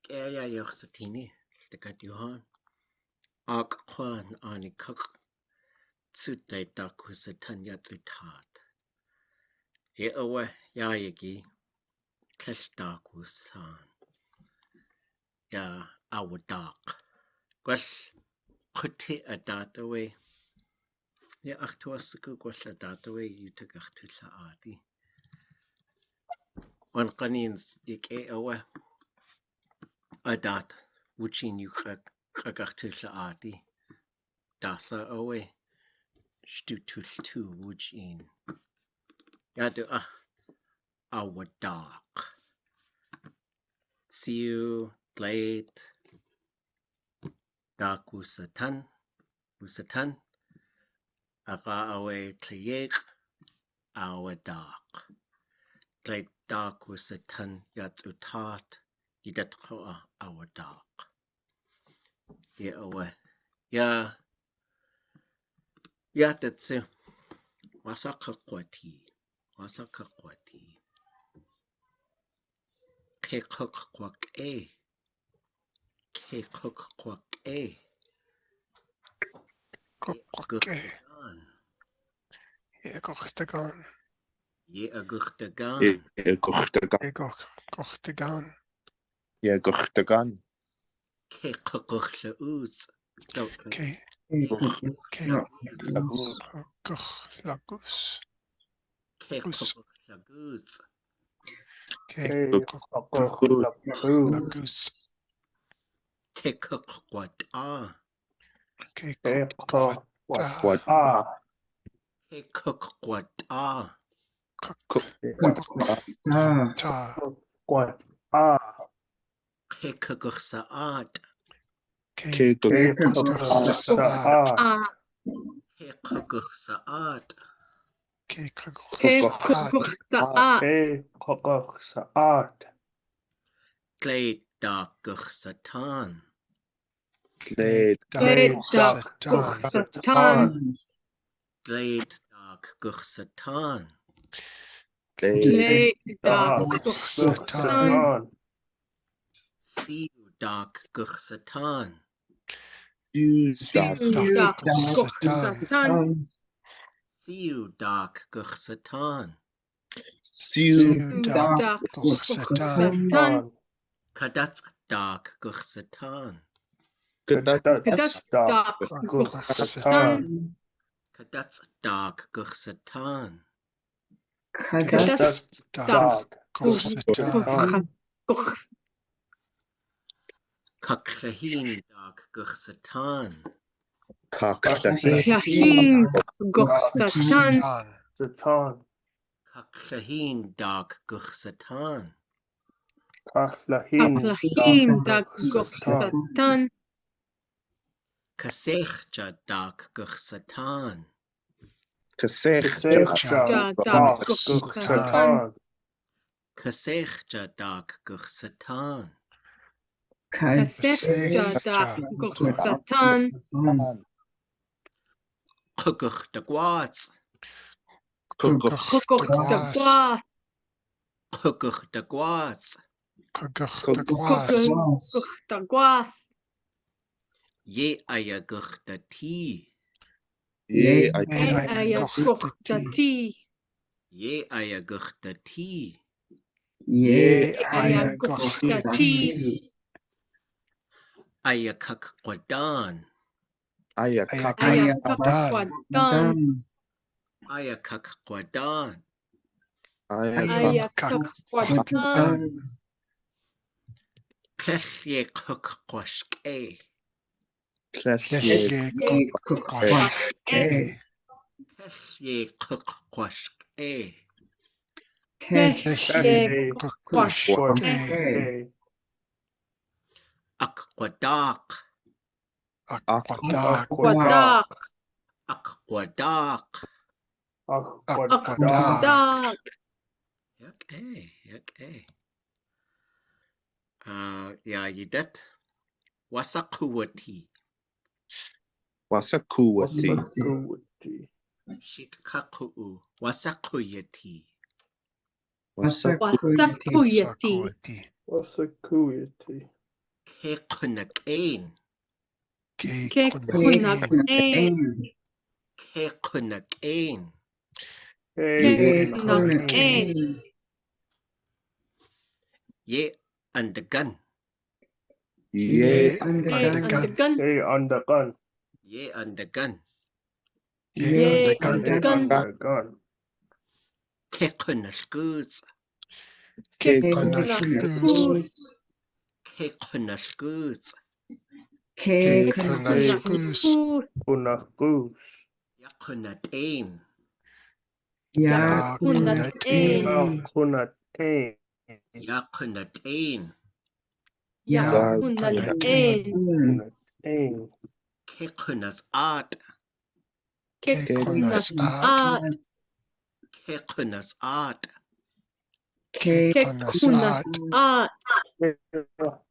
Kaya yoxatini, Tekatuhan. Akwan anikuk. Tsute dakusatan yatsutat. Yeawe yayagi. Kleshdakusan. Ya awadak. Gwash Ḳutí adataway. Ya achtuasuku gwash adataway yutag achtusaati. Wan qanins yike awe. Adat wuchin yukak achtusaati. Dasa awe. Stutultu wuchin. Yadu awadak. Siu glade. Dakusatan. Usatan. Aga awe tliyek. Awadak. Glade dakusatan yatsutat. Yidatkoa awadak. Ya awe. Ya tatsu. Wasakakwati. ḵukg. ḵukg. Glade dakursatan. Glade dakursatan. Siu dakursatan. Kadats dakursatan. Kaklahin dakursatan. Kaklahin dakursatan. Kaklahin dakursatan. Kasechja dakursatan. Kasechja dakursatan. Ḳukg dagwats. Ye ayagurtati. Ayakakwadan. Kleshye ḳukgwashke. Akwadak. Okay. Yeah, yidet. Wasakuwati. Shitkaku. Wasakuyati. Wasakuyati. ḵukg. ḵukg. ḵukg. ḵukg. Ye undergun. Ye undergun. undergun. Ye undergun. Undergun. ḳukg. ḳukg. Unahgoos. Yaqunatain. 야쿠나테인. Ḥuwatee. Yaqunatain. 야쿠나테인. Ḥuwatee. ḳuqnas'at. 케쿠나스앗. ḳuqnas'at. 케쿠나스앗.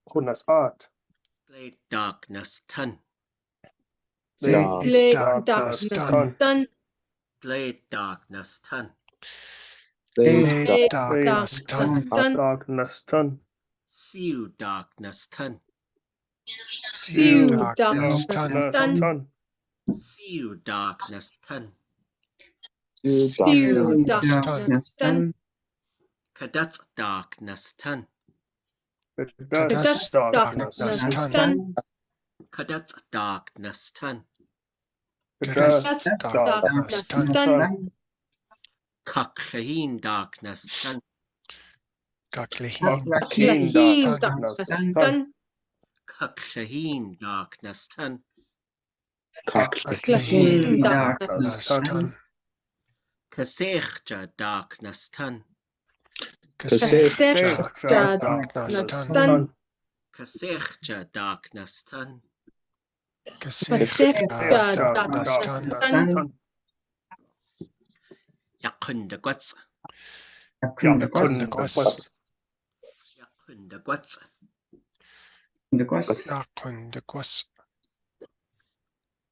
Ḥunasat. Glade darknastan. 글레이닥나스탄. Glade darknastan. 글레이닥나스탄. Darknastan. Siu darknastan. 시우닥나스탄. Siu darknastan. 시우닥나스탄. Kadats darknastan. 그다스닥나스탄. Kadats darknastan. 그다스닥나스탄. Kakhlahin darknastan. 클라히닥나스탄. Kakhlahin darknastan. 클라히닥나스탄. Kasechja darknastan. 카세흐자닥나스탄. Kasechja darknastan. 카세흐자닥나스탄. Yaqundagwats. Yaqundagwas. Yaqundagwats.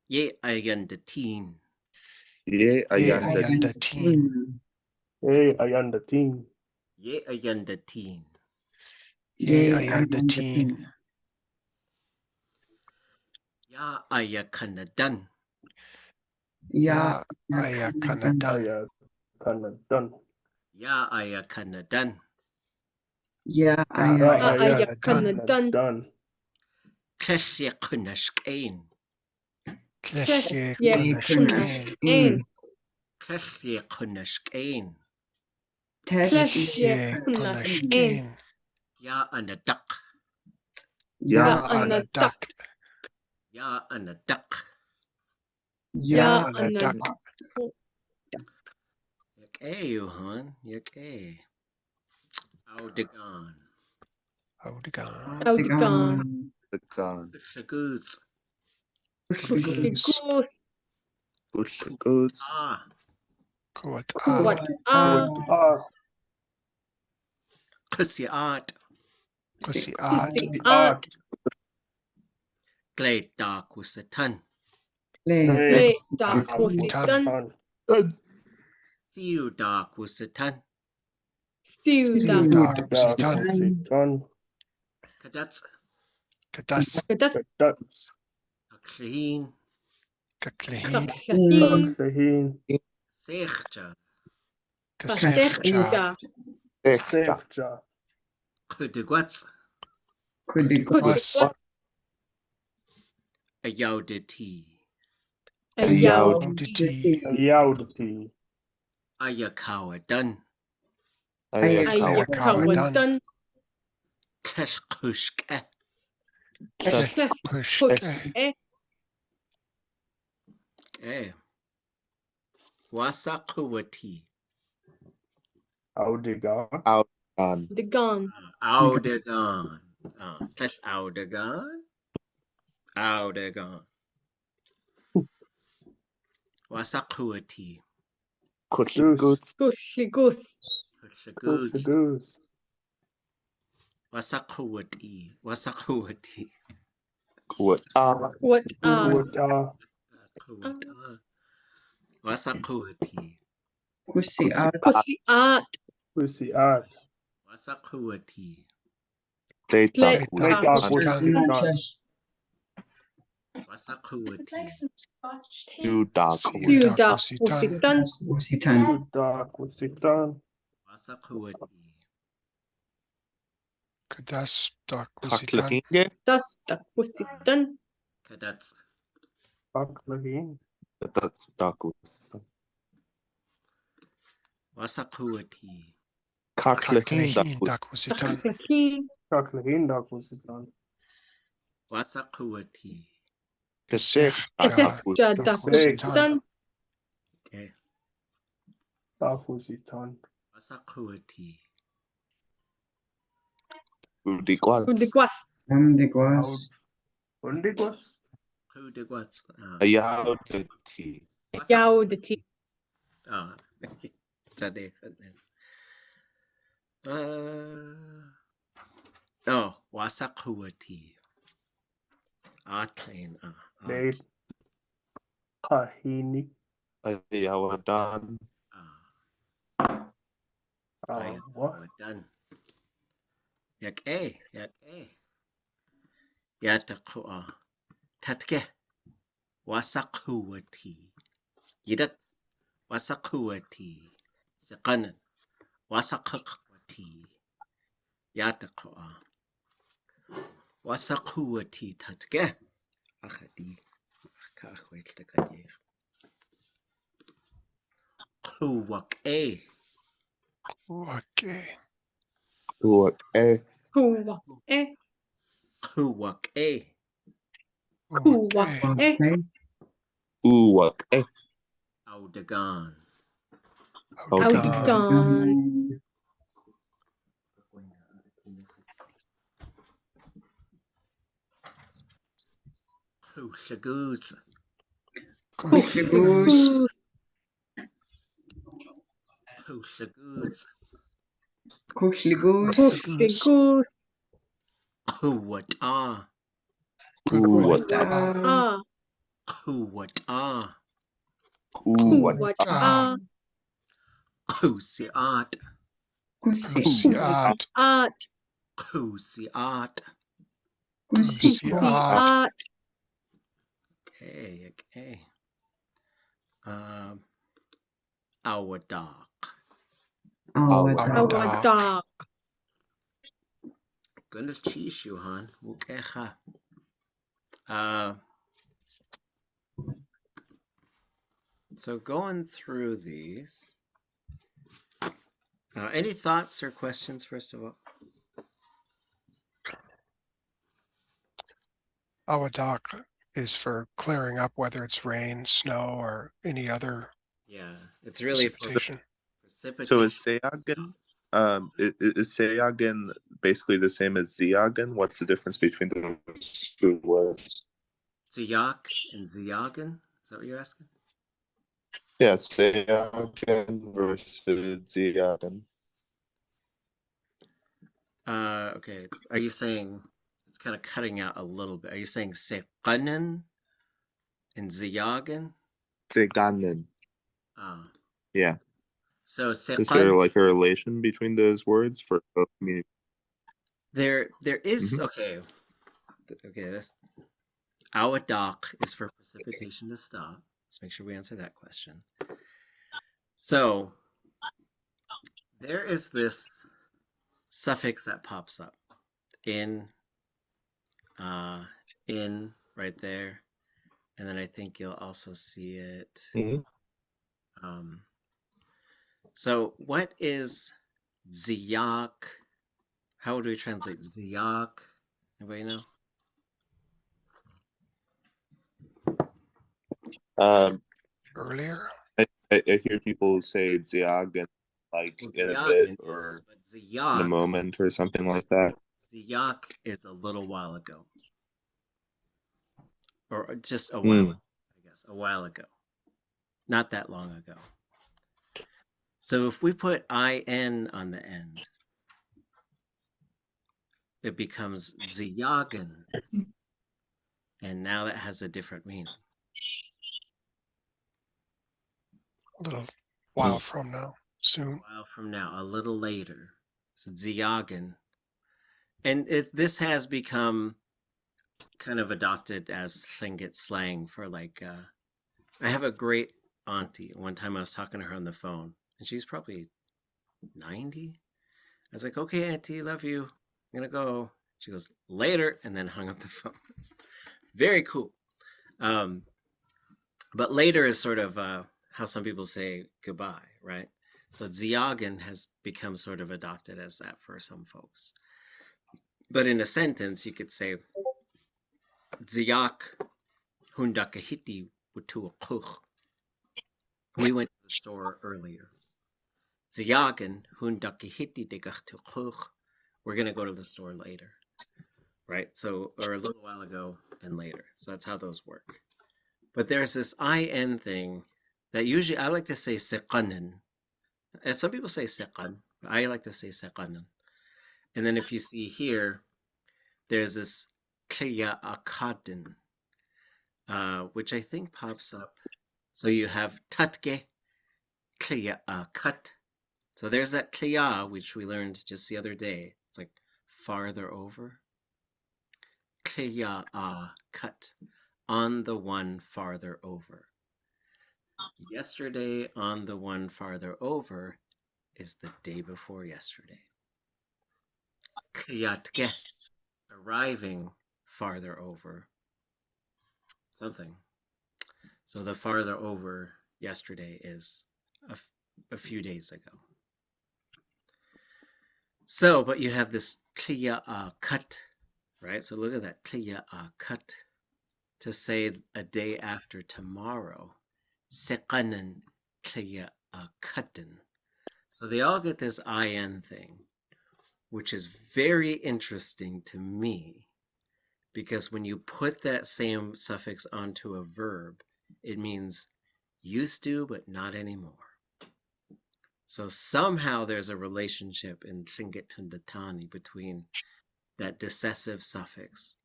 Ye ayandatin. Ye 아얀다틴. Ayandatin. Ye ayandatin. Ya ayakanadan. Kanadan. Ya ayakanadan. 아야카나단. Kleshyakunashkain. 클래시에쿠나스인. Kleshyakunashkain. 클래시에쿠나스인. Ya anadak. 야아나닥. Ya anadak. 야아나닥. Yuhan. Yak Audigan. 아우디간. Shagoos. 푸시굿. Ah. 쿠와타. Kusiat. 푸시앗. Glade dark wasatan. 레이닥나스탄. Siu dark wasatan. 스티우닥나스탄. Kadats. That's Aklhin. 클라히인. Sechja. 카세흐자. Kudagwats. 그다스. Ayaudati. 아야우디티. Ayakawadan. 아야카와단. Kleshkushka. Okay. Wasakuwati. Audigan. 드간. Audigan. Klesh Audigan. Audigan. Wasakuwati. 굿리굿. Shagoos. Wasakuwati. 쿠와타. Wasakuwati. 쿠시앗. Pussy art. Wasakuwati. Tletakwsitan. Wasakuati. Kudatakwsitan. Kudatakwsitan. Wasakuati. Kudatakwsitan. Kudatakwsitan. Kadats. Ďakujem. Kudatakwsitan. Wasakuati. Ďakujem. Ďakujem. Wasakuati. Kudatakwsitan. Okay. Ďakujem. Wasakuati. Udikwas. Undigwas. Kudagwats. Ayaudati. Yaudati. Ah. Tade. Oh, wasakuati. Atlain. Nei. Kahini. Ayawadan. What? Done. Yak A. Yatakua. Tatke. Wasakuati. Yidat. Wasakuati. Sakanan. Wasakuati. Yatakua. Wasakuati tatke. Akhadi. Kakhwet takadi. ḵuwatee. Okay. Łuwatee. Ḵuwatee. ḵuwatee. Ḵuwatee. Łuwatee. Audagan. Audagan. ḵuwatee. Ḵuwatee. ḵuwatee. Ḳuwatee. Łuwatee. Ḳuwatee. Ḳuwatee. Qusiat. Qusiat. Qusiat. Qusiat. Okay. Awadak. Awadak. Gonna teach you, hon. Mukecha. So going through these, any thoughts or questions, first of all? Awadak is for clearing up, whether it's rain, snow, or any other Yeah, it's really for precipitation. So is Sayagan, is Sayagan basically the same as Ziyagan? What's the difference between those two words? Ziyak and Ziyagan? Is that what you're asking? Yeah, Sayagan versus Ziyagan. Okay. Are you saying, it's kind of cutting out a little bit. Are you saying Seqanan and Ziyagan? Seganan. Yeah. So Is there Seqan, like a relation between those words for community? there is, okay, this Awadak is for precipitation to stop. Let's make sure we answer that question. So there is this suffix that pops up in right there, and then I think you'll also see it. So what is ziyak? How would we translate ziyak? Anybody know? Earlier? I hear people say Ziyagan like in a bit or in a moment or something like that. Ziyak is a little while ago. Or just a while ago, I guess. A while ago. Not that long ago. So if we put IN on the end, it becomes Ziyagan. And now that has a different meaning. A little while from now. Soon. A while from now, a little later. So Ziyagan And this has become kind of adopted as Lingít slang for like, I have a great auntie. One time I was talking to her on the phone, and she's probably 90. I was like, okay, auntie, love you. I'm going to go. She goes, later, and then hung up the phone. It's very cool. But later is sort of how some people say goodbye, right? So ziagan has become sort of adopted as that for some folks. But in a sentence, you could say, ziak Kudatankahídi watée ḵukg. We went to the store earlier. Ziagan Kudatankahídi ḵukg. We're going to go to the store later, right? So, or a little while ago and later. So that's how those work. But there's this IN thing that usually I like to say seqanan. And some people say seqan, but I like to say seqanan. And then if you see here, there's this ḳuwatee, which I think pops up. So you have tatke, cut. So there's that kliya, which we learned just the other day. It's like farther over. Kliya cut, on the one farther over. Yesterday on the one farther over is the day before yesterday. Kıyatke, arriving farther over. Something. So the farther over yesterday is a few days ago. So, but you have this kliya cut, right? So look at that kliya cut. To say a day after tomorrow, seqanan kliya katan. So they all get this IN thing, which is very interesting to me, because when you put that same suffix onto a verb, it means used to, but not anymore. So somehow there's a relationship in Lingít Tundatani between that decessive suffix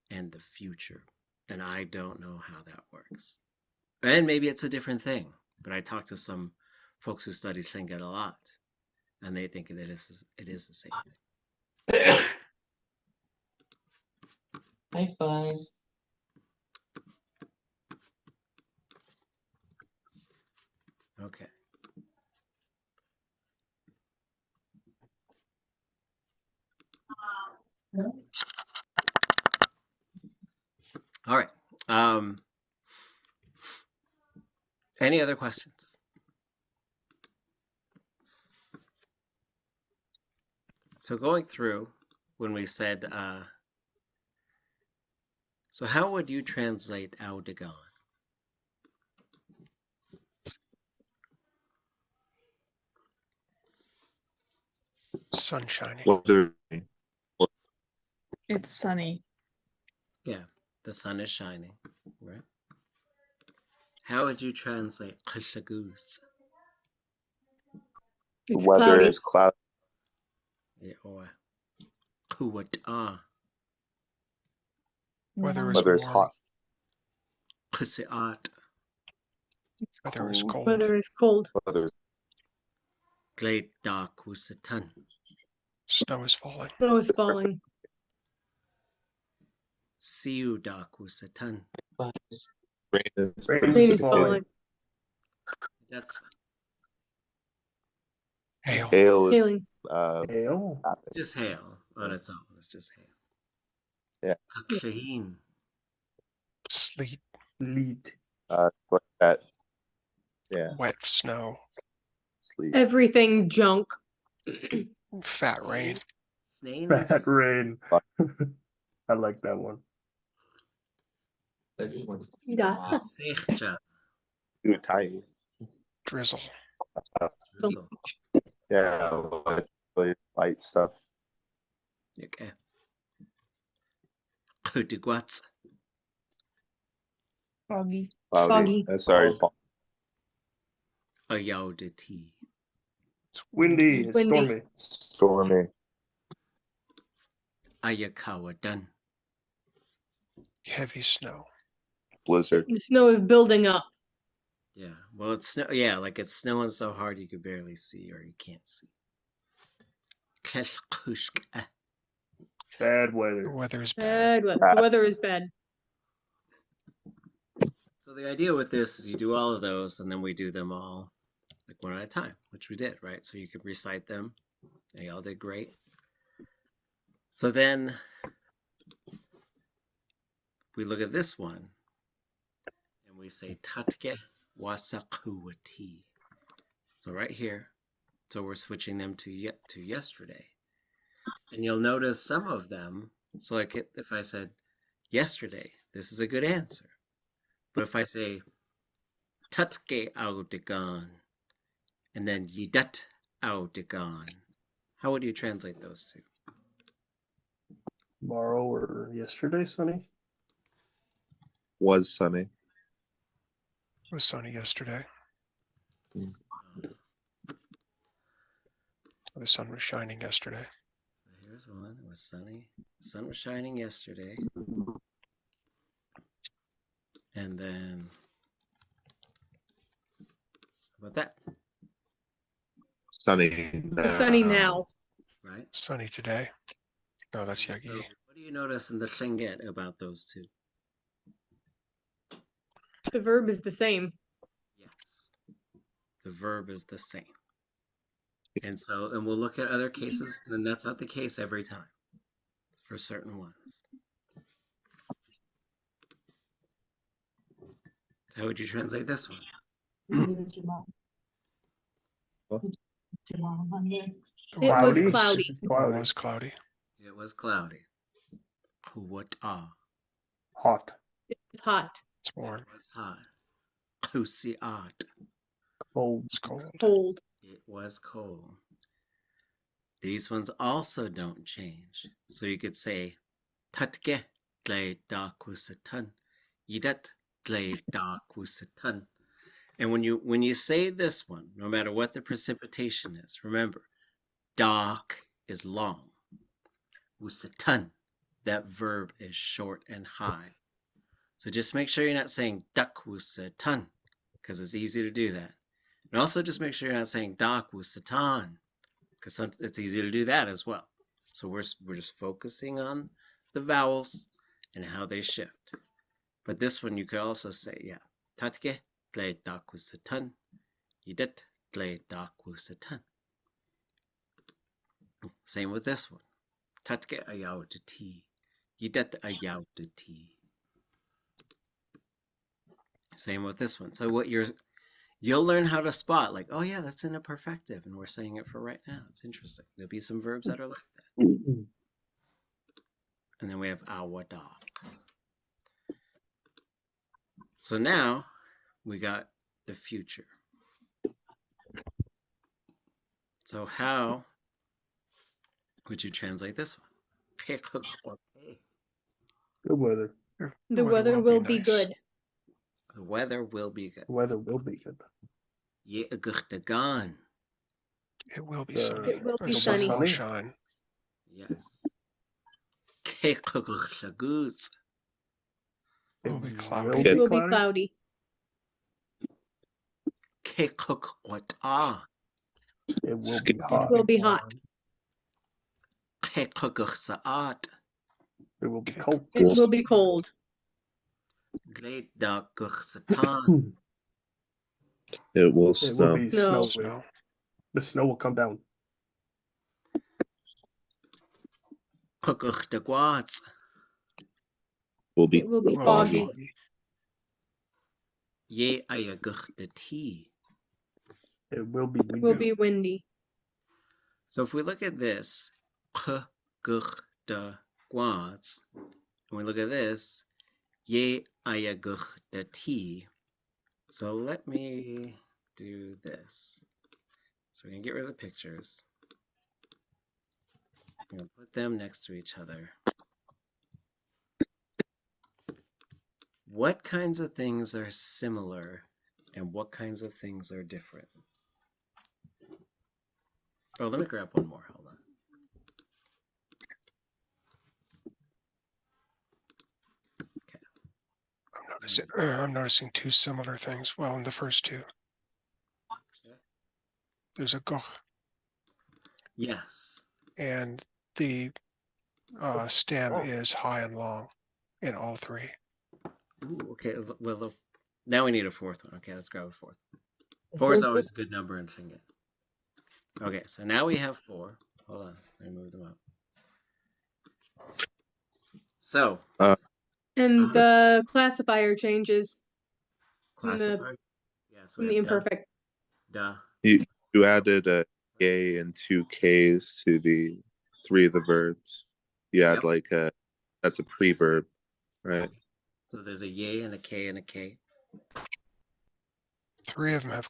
and the future. And I don't know how that works. And maybe it's a different thing, but I talked to some folks who study Lingít a lot, and they think it is the same thing. High five. Okay. All right. Any other questions? So going through when we said, so how would you translate Audigon? Sun shining. Well, It's sunny. Yeah, the sun is shining, right? How would you translate ḳuwatee? the It's weather cloudy. is cloudy. Yeah, or ḳuwatee. Weather is Weather is warm. hot. ḳusiat. It's Weather is cold. Weather is cold. Weather is Glade dark kusatan. Snow is falling. Snow is falling. Siu dark kusatan. rain is Rain Rain is precipitating. falling. That's Hail. Hail is Hailing. Hail. just hail on its own. It's just hail. Yeah. Kakshaheen. Sleet. Lead. like that. Yeah, Wet snow. sleep. Everything junk. Fat rain. Snains. Bad rain. I like that one. Yeah. Sechcha. Too tiny. Drizzle. Drizzle. Yeah, like light stuff. Okay. Kudigwats. Foggy. Cloudy. Foggy. Sorry, Ayaudati. It's windy. It's Windy. stormy. stormy. Ayakawadan. Heavy snow. Blizzard. The snow is building up. Yeah. Well, it's snow. Yeah, like it's snowing so hard you could barely see or you can't see. Keshkushka. Bad The weather. weather is bad. Bad weather. The weather is bad. So the idea with this is you do all of those, and then we do them all like one at a time, which we did, right? So you could recite them. They all did great. So then we look at this one, and we say tatke wasa ḳuwatee. So right here, so we're switching them to yesterday. And you'll notice some of them, so like if I said yesterday, this is a good answer. But if I say tatke audigan and then yidat audigan, how would you translate those two? Tomorrow or yesterday, Sonny? Was sunny. It was sunny yesterday. The sun was shining yesterday. So here's one. It was sunny. The sun was shining yesterday. And then, how about that? Sunny now. It's sunny now. Right? Sunny today. No, that's So Yéil. what do you notice in the Lingít about those two? The verb is the same. Yes. The verb is the same. And we'll look at other cases, and that's not the case every time for certain ones. So how would you translate this one? It was cloudy. It was cloudy. It was cloudy. ḵuwatee. Hot. It's hot. It's warm. It was hot. ḳusiat. Cold. It's cold. Cold. It was cold. These ones also don't change. So you could say tatke tle da kusatan. Yidat tle da kusatan. And when you say this one, no matter what the precipitation is, remember, dak is long. Wusatan, that verb is short and high. So just make sure you're not saying dak wusatan, because it's easy to do that. And also just make sure you're not saying dak wusatan, because it's easy to do that as well. So we're just focusing on the vowels and how they shift. But this one you could also say, yeah, tatke tle dak wusatan, yidat tle dak wusatan. Same with this one. Tatke eetí, yidat eetí. Same with this one. So you'll learn how to spot, like, oh yeah, that's in a perfective, and we're saying it for right now. It's interesting. There'll be some verbs that are like that. And then we have awadah. So now we got the future. So how would you translate this one? Good weather. The weather will be nice. good. The weather will be good. The weather will be good. Ye'agurtagan. It will be The- sunny. It will The be sun sunny. will shine. Yes. Ke'kugushaguz. It will be It cloudy. It will be cloudy. Ke'kukwatah. It will be It hot. will be hot. Ke'kugusa'at. It will be Okay. cold. It will be cold. Gledagursatan. will It will snow. be No. snowy. Snow. The snow will come down. Kugugdagwats. Will be It will be Will foggy. foggy. Ye'ayagurtati. It will be It will windy. be windy. So if we look at this, kugugdagwats, and we look at this, ye'ayagurtati. So let me do this. So we're going to get rid of the pictures. I'm going to put them next to each other. What kinds of things are similar and what kinds of things are different? Oh, let me grab one more. Hold on. I'm noticing two similar things. Well, in the first two, there's a goch, Yes. and the stem is high and long in all three. Ooh, okay. Well, now we need a fourth one. Okay, let's grab a fourth. 4 is always a good number in Lingít. Okay, so now we have 4. Hold on, let me move them up. So, And the classifier changes classifier. Yeah, so from we the have imperfect. duh. You added a K and 2 Ks to the 3 of the verbs. You add Yep. like that's a preverb, right? So there's a yay and a K and a K. 3 of them have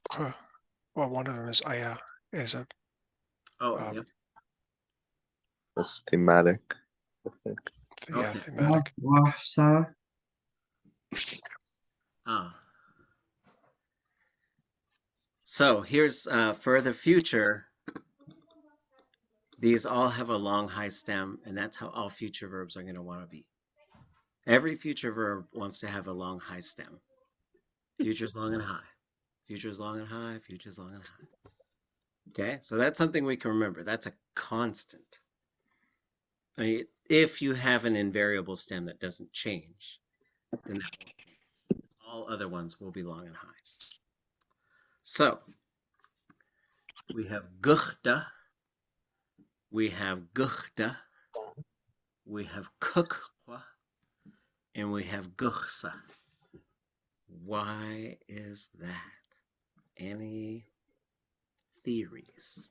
well, one of them is aya, is a Oh, yep. That's thematic, I think. yeah, Okay. thematic. Ah. So here's for the future. These all have a long high stem, and that's how all future verbs are going to want to be. Every future verb wants to have a long high stem. Future's long and high. Future's long and high. Future's long and high. Okay, so that's something we can remember. That's a constant. I mean, if you have an invariable stem that doesn't change, then all other ones will be long and high. So we have ģuħda, we have ģuħda, we have ḵukg, and we have ģuħsa. Why is that? Any theories?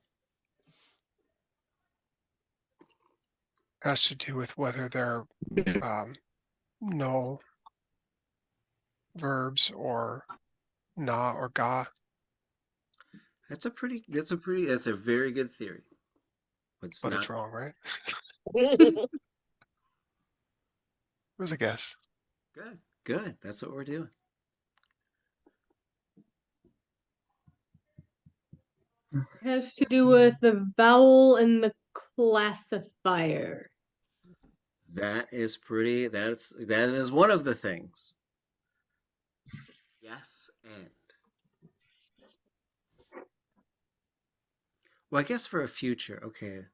Has to do with whether they're null verbs or na or ga. That's a very good theory. But it's wrong, right? Good. It was a guess. Good. That's what we're doing. It has to do with the vowel and the classifier. That is one of the things. Yes, and. Well, I guess for a future, okay.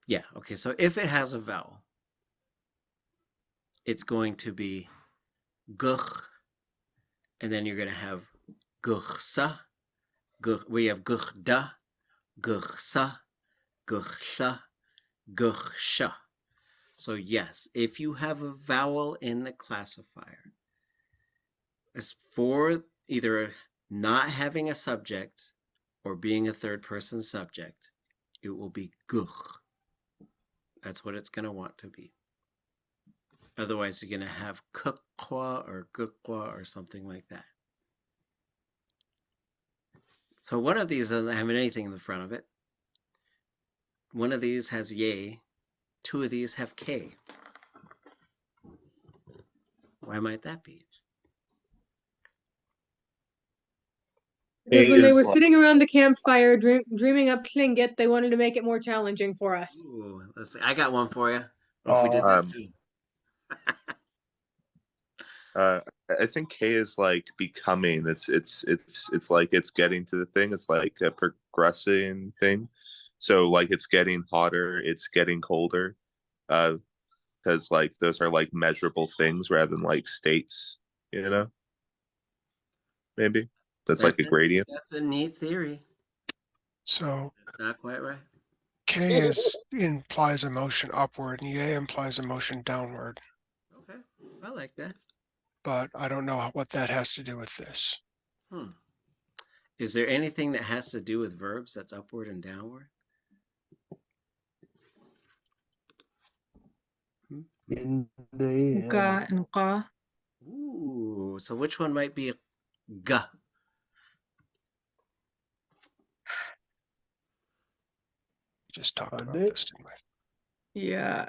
Yeah, okay, so if it has a vowel, it's going to be ģuħ, and then you're going to have ģuħsa, we have ģuħda, ģuħsa, ģuħsha, ģuħsha. So yes, if you have a vowel in the classifier, as for either not having a subject or being a third person subject, it will be ģuħ. That's what it's going to want to be. Otherwise, you're going to have ḵukg or ģukg or something like that. So one of these doesn't have anything in the front of it. One of these has yay. 2 of these have K. Why might that be? Because when they were sitting around the campfire dreaming up Lingít, they wanted to make it more challenging for us. Ooh, let's see. I got one for you. What if we did this too? I think K is like becoming. It's like it's getting to the thing. It's like a progressing thing. So like it's getting hotter. It's getting colder. Because like those are like measurable things rather than like states. You know. Maybe that's like a gradient. That's a neat theory. So That's not quite right. K implies a motion upward, and yay implies a motion downward. Okay, I like that. But I don't know what that has to do with this. Is there anything that has to do with verbs that's upward and downward? In the Ga and qa. Ooh, so which one might be a g? Just talked about they? this, didn't we? Yeah.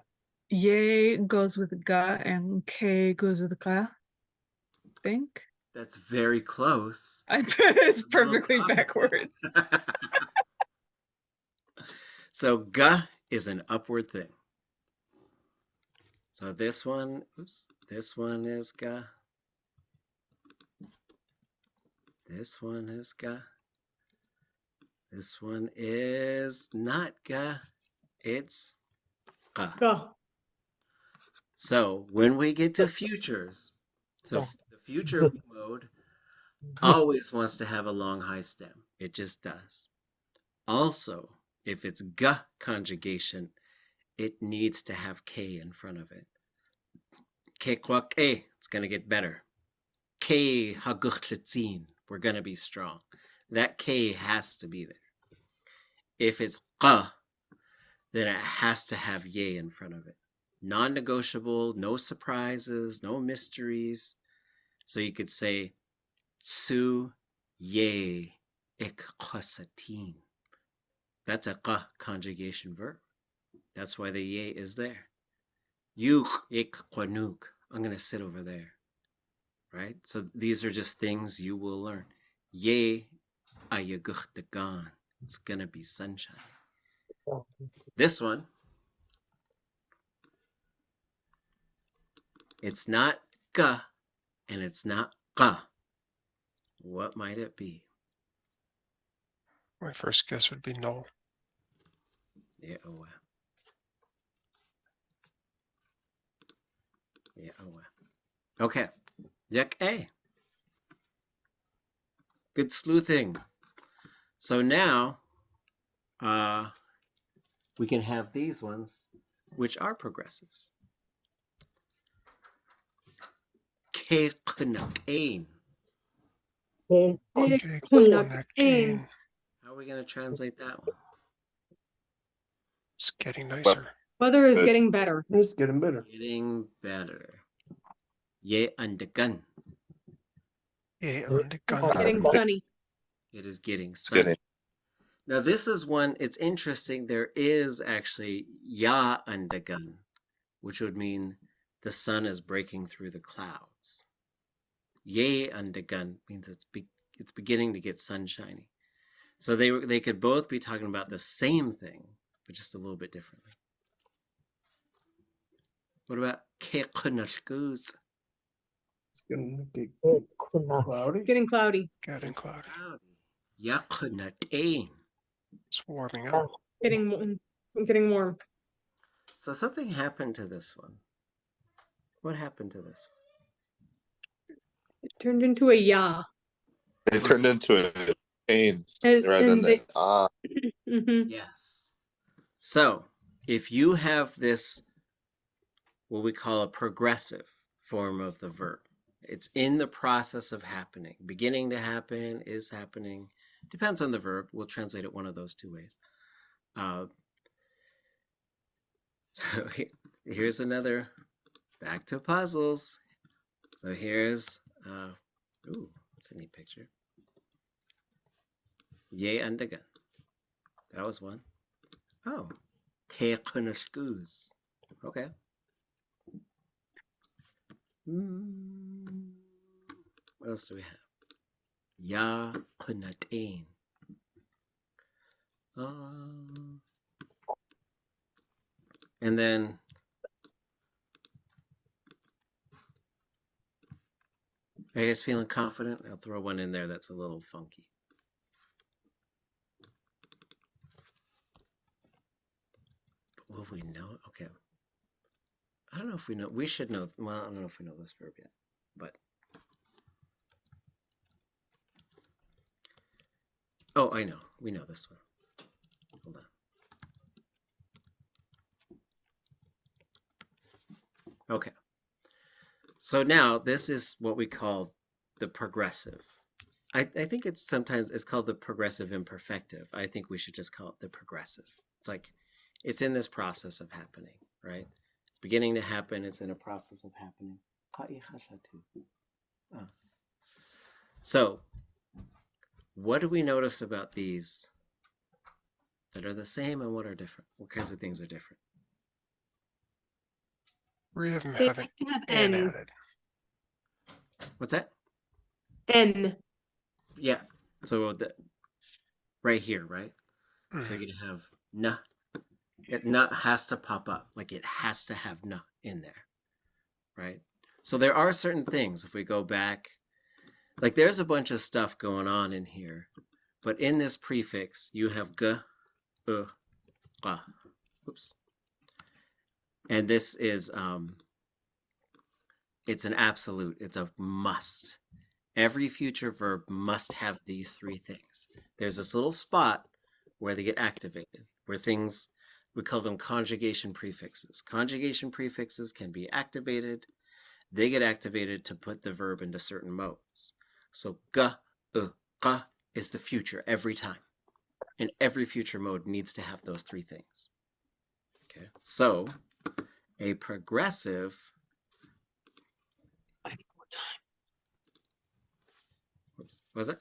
Yay goes with ga and K goes with qa. I think. That's very close. It's perfectly backwards. So g is an upward thing. So this one is g. This one is g. This one is not ga, it's ga. Go. So when we get to futures, so the future mode always wants to have a long high stem. It just does. Also, if it's ga conjugation, it needs to have k in front of it. Ḳukg, it's going to get better. K haguchtlitzin, we're going to be strong. That k has to be there. If it's qa, then it has to have yé in front of it. Non-negotiable, no surprises, no mysteries. So you could say su yé ik qasatin. That's a qa conjugation verb. That's why the yé is there. Yuk ik qanuk. I'm going to sit over there. Right? So these are just things you will learn. Yé ayaguchtagan. It's going to be sunshine. This one, it's not ga and it's not qa. What might it be? My first guess would be no. Yeah, oh well. Yeah, oh well. Okay. Yak A. Good sleuthing. So now we can have these ones, which are progressives. Keknakain. Okay, Ḳukg. How are we going to translate that one? it's getting nicer. Weather is getting better. It's getting better. Getting better. Ye andagan. Yeah, on the gun. Getting sunny. It is getting It's sunny. getting Now this is one, it's interesting. There is actually ya andagan, which would mean the sun is breaking through the clouds. Ye andagan means it's beginning to get sunshiny. So they could both be talking about the same thing, but just a little bit differently. What about keqnashkuz? It's getting cloudy. Getting cloudy. Getting cloudy. Yaqnatain. It's warming up. Getting warm. So something happened to this one. What happened to this one? It turned into a ya. It turned into a pain And, rather and than they, ah. Mhm. Yes. So if you have this, what we call a progressive form of the verb, it's in the process of happening. Beginning to happen, is happening. Depends on the verb. We'll translate it one of those two ways. So here's another, back to puzzles. So here's, ooh, that's a neat picture. Ye andagan. That was one. Oh, keqnashkuz. Okay. What else do we have? Ya qnatain. And then are you guys feeling confident? I'll throw one in there that's a little funky. Will we know? Okay. I don't know if we know. We should know. Well, I don't know if we know this verb yet, but. Oh, I know. We know this one. Hold on. Okay. So now this is what we call the progressive. I think it's sometimes it's called the progressive imperfective. I think we should just call it the progressive. It's like it's in this process of happening, right? It's beginning to happen. It's in a process of happening. So what do we notice about these that are the same and what are different? What kinds of things are different? Three of them They have like an to have N N's. added. What's that? N. Yeah. So right here, right? So Mhm. you're going to have na. Na has to pop up. Like it has to have na in there, right? So there are certain things, if we go back, like there's a bunch of stuff going on in here But in this prefix, you have g, ga. Oops. And this is, it's an absolute. It's a must. Every future verb must have these three things. There's this little spot where they get activated, where things, we call them conjugation prefixes. Conjugation prefixes can be activated. They get activated to put the verb into certain modes. So ga, ga is the future every time. And every future mode needs to have those three things. Okay, so a progressive was it?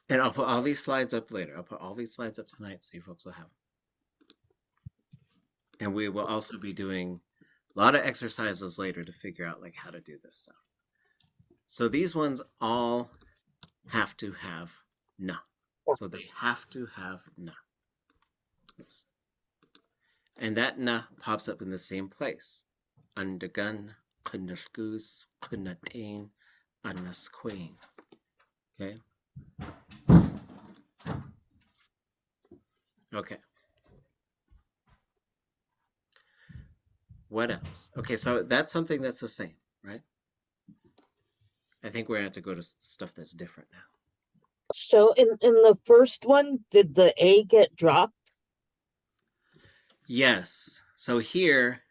And I'll put all these slides up later. I'll put all these slides up tonight so you folks will have them. And we will also be doing a lot of exercises later to figure out like how to do this stuff. So these ones all have to have na. So they have to have na. Oops. And that na pops up in the same place. Undergun, ḳunaskús, ḳunateen, anasqueen. Okay. Okay. What else? Okay, so that's something that's the same, right? I think we're going to have to go to stuff that's different now. So in the first one, did the A get dropped? Yes. So here,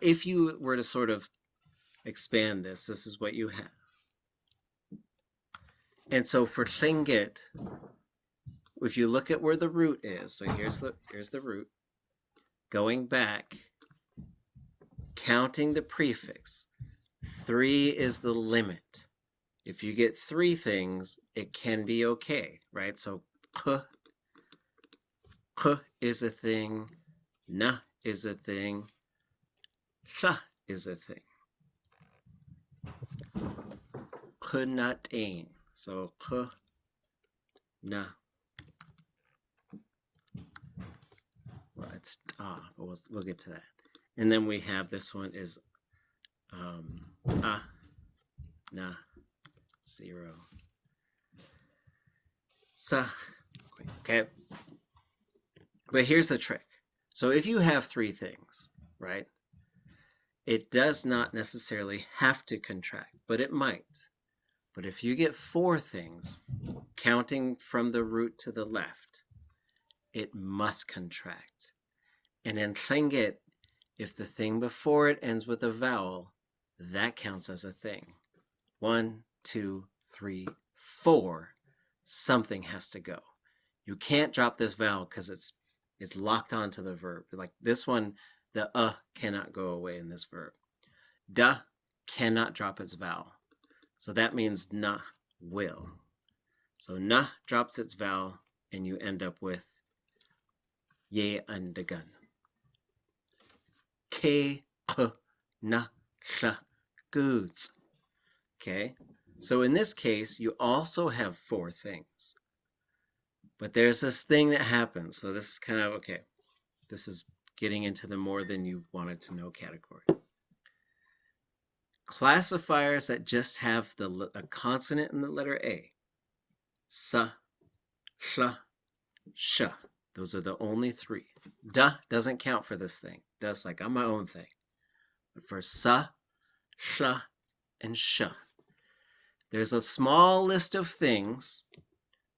if you were to sort of expand this, this is what you have. And so for Lingít, if you look at where the root is, so here's the root, going back, counting the prefix, 3 is the limit. If you get 3 things, it can be okay, right? So k is a thing, na is a thing, sha is a thing. Ḳunateen. So k, na. Well, it's ta, but we'll get to that. And then we have this one is a, na, 0, sa. Okay. But here's the trick. So if you have 3 things, right, it does not necessarily have to contract, but it might. But if you get 4 things, counting from the root to the left, it must contract. And in Lingít, if the thing before it ends with a vowel, that counts as a thing. 1, 2, 3, 4. Something has to go. You can't drop this vowel because it's locked onto the verb. Like this one, the cannot go away in this verb. Da cannot drop its vowel. So that means na will. So na drops its vowel and you end up with ye undergun. K, k, na, sha, goods. Okay, so in this case, you also have 4 things. But there's this thing that happens. So this is kind of, okay, this is getting into the more than you wanted to know category. Classifiers that just have a consonant in the letter A. Sa, sha, sha. Those are the only 3. Da doesn't count for this thing. Da's like, I'm my own thing. But for sa, sha, and sha, there's a small list of things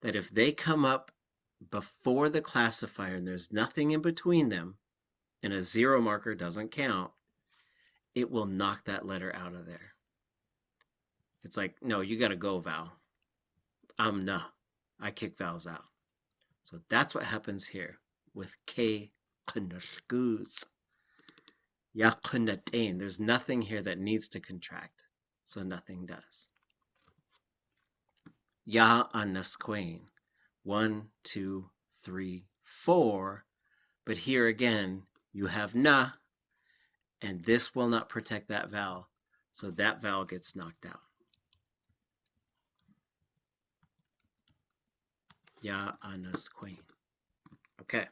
that if they come up before the classifier and there's nothing in between them, and a 0 marker doesn't count, it will knock that letter out of there. It's like, no, you got to go vowel. I'm na. I kick vowels out. So that's what happens here with K, ḳunaskús, ya ḳunateen. There's nothing here that needs to contract, so nothing does. Ya anasqueen. 1, 2, 3, 4. But here again, you have na, and this will not protect that vowel. So that vowel gets knocked out. Ya anasqueen. Okay.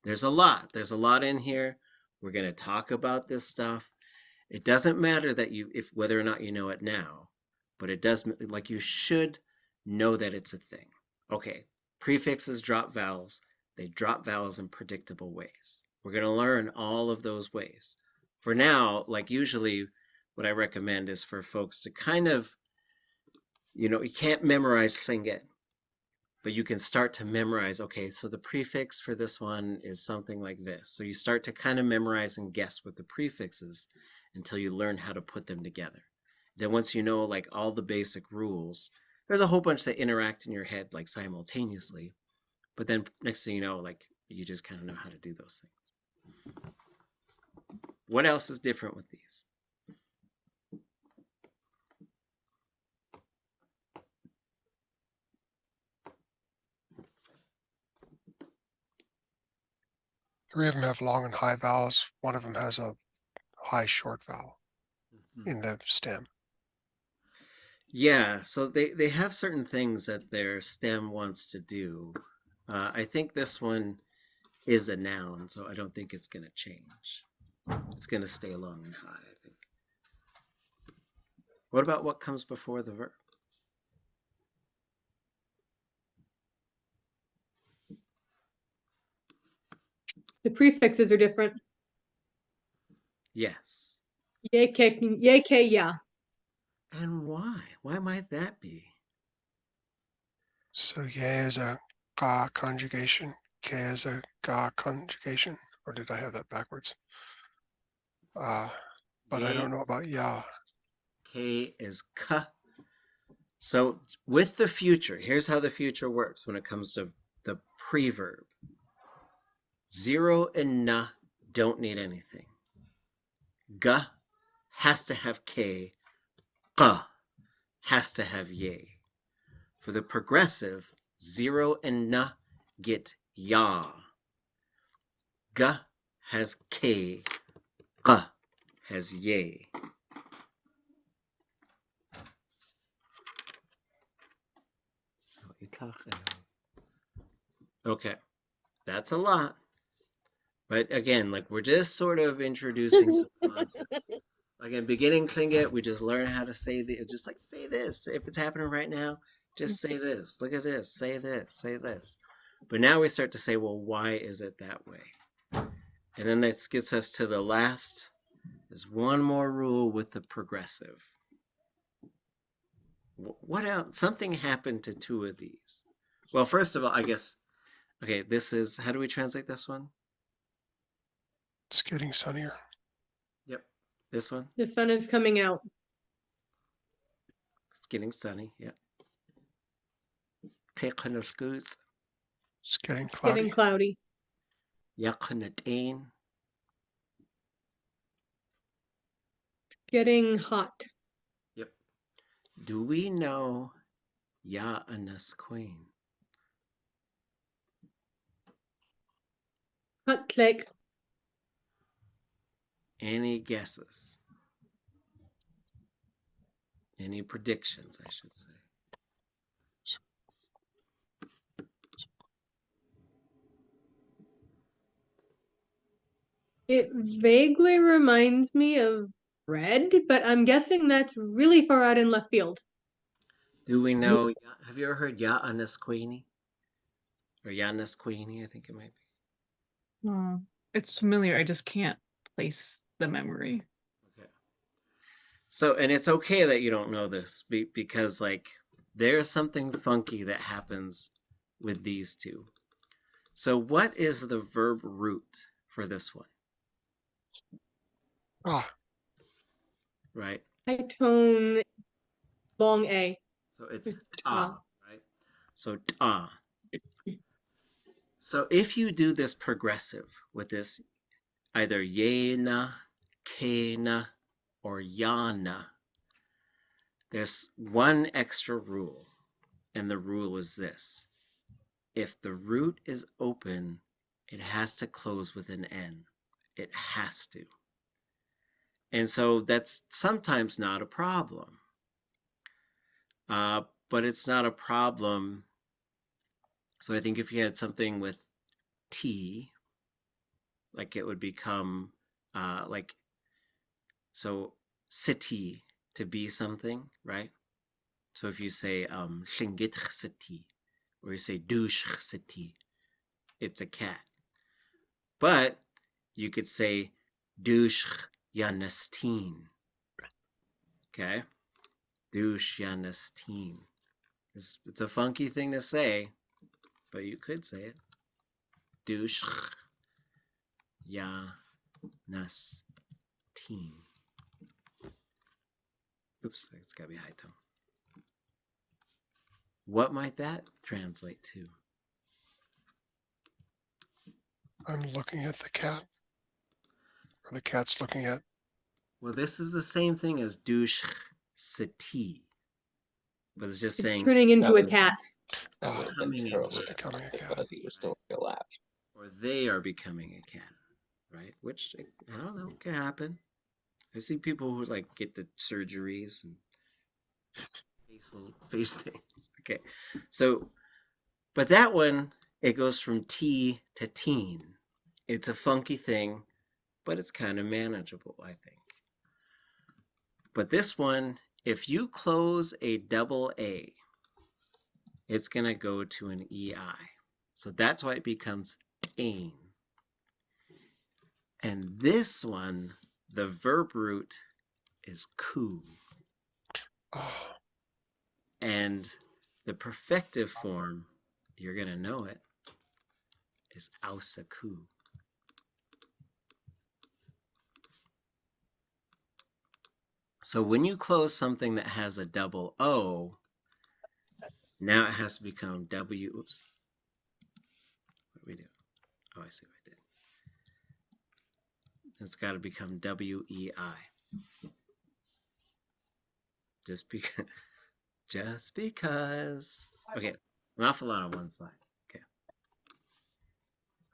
There's a lot. There's a lot in here. We're going to talk about this stuff. It doesn't matter that whether or not you know it now, but it does, like, you should know that it's a thing. Okay, prefixes drop vowels. They drop vowels in predictable ways. We're going to learn all of those ways. For now, like usually what I recommend is for folks to kind of, you can't memorize Lingít, but you can start to memorize, okay, so the prefix for this one is something like this. So you start to kind of memorize and guess with the prefixes until you learn how to put them together. Then once you know like all the basic rules, there's a whole bunch that interact in your head like simultaneously. But then next thing you know, like you just kind of know how to do those things. What else is different with these? Three of them have long and high vowels. One of them has a high short vowel in the stem. Yeah, so they have certain things that their stem wants to do. I think this one is a noun, so I don't think it's going to change. It's going to stay long and high, I think. What about what comes before the verb? The prefixes are different. Yes. Yeke, ya. And why? Why might that be? So ye is a ga conjugation, ke is a ga conjugation, or did I have that backwards? But I don't know about ya. K is k. So with the future, here's how the future works when it comes to the preverb. 0 and na don't need anything. G has to have k. Q has to have ye. For the progressive, 0 and na get ya. G has k. Q has ye. Okay, that's a lot. But again, like we're just sort of introducing some concepts. Like in beginning Lingít, we just learn how to say just like say this. If it's happening right now, just say this. Look at this. Say this. Say this. But now we start to say, well, why is it that way? And then that gets us to the last. There's one more rule with the progressive. What else? Something happened to two of these. Well, first of all, I guess, okay, this is, how do we translate this one? It's getting sunnier. Yep. This one? The sun is coming out. It's getting sunny. Yep. It's It's getting It's cloudy. getting cloudy. Getting hot. Yep. Do we know Ya Anas Queen? Hot click. Any guesses? Any predictions, I should say? It vaguely reminds me of red, but I'm guessing that's really far out in left field. Do we know? Have you ever heard Ya Anas Queenie? Or Yanis Queenie, I think it might be. It's familiar. I just can't place the memory. Okay. So, and it's okay that you don't know this because, like, there's something funky that happens with these two. So, what is the verb root for this one? Ah, Right? High tone, long A. So it's Ta. right? So ta. So if you do this progressive with this either yena, kena, or yana, there's one extra rule, and the rule is this. If the root is open, it has to close with an N. It has to. And so that's sometimes not a problem. But it's not a problem. So I think if you had something with T, like it would become like, so city, to be something, right? So if you say Lingít ḳutí, or you say douche ḳutí, it's a cat. But you could say douche yanasteen. Okay? Douche yanasteen. It's a funky thing to say, but you could say it. Douche yanasteen. Oops, it's gotta be high tone. What might that translate to? I'm looking at the cat. Or the cat's looking at. Well, this is the same thing as douche ţí, but it's just It's saying turning into a cat. That would have been becoming a terrible. cat. Becoming a cat. Because he was still alive. Or they are becoming a cat, right? Which, I don't know, can happen. I see people who like get the surgeries and face things. Okay, so, but that one, it goes from T to teen. It's a funky thing, but it's kind of manageable, I think. But this one, if you close a double A, it's going to go to an EI. So that's why it becomes ain. And this one, the verb root is ku. Oh, And the perfective form, you're going to know it, is ausaku. So when you close something that has a double O, now it has to become W. Oops. What do we do? Oh, I see what I did. It's got to become WEI. Just because. Okay, an awful lot on one slide. Okay.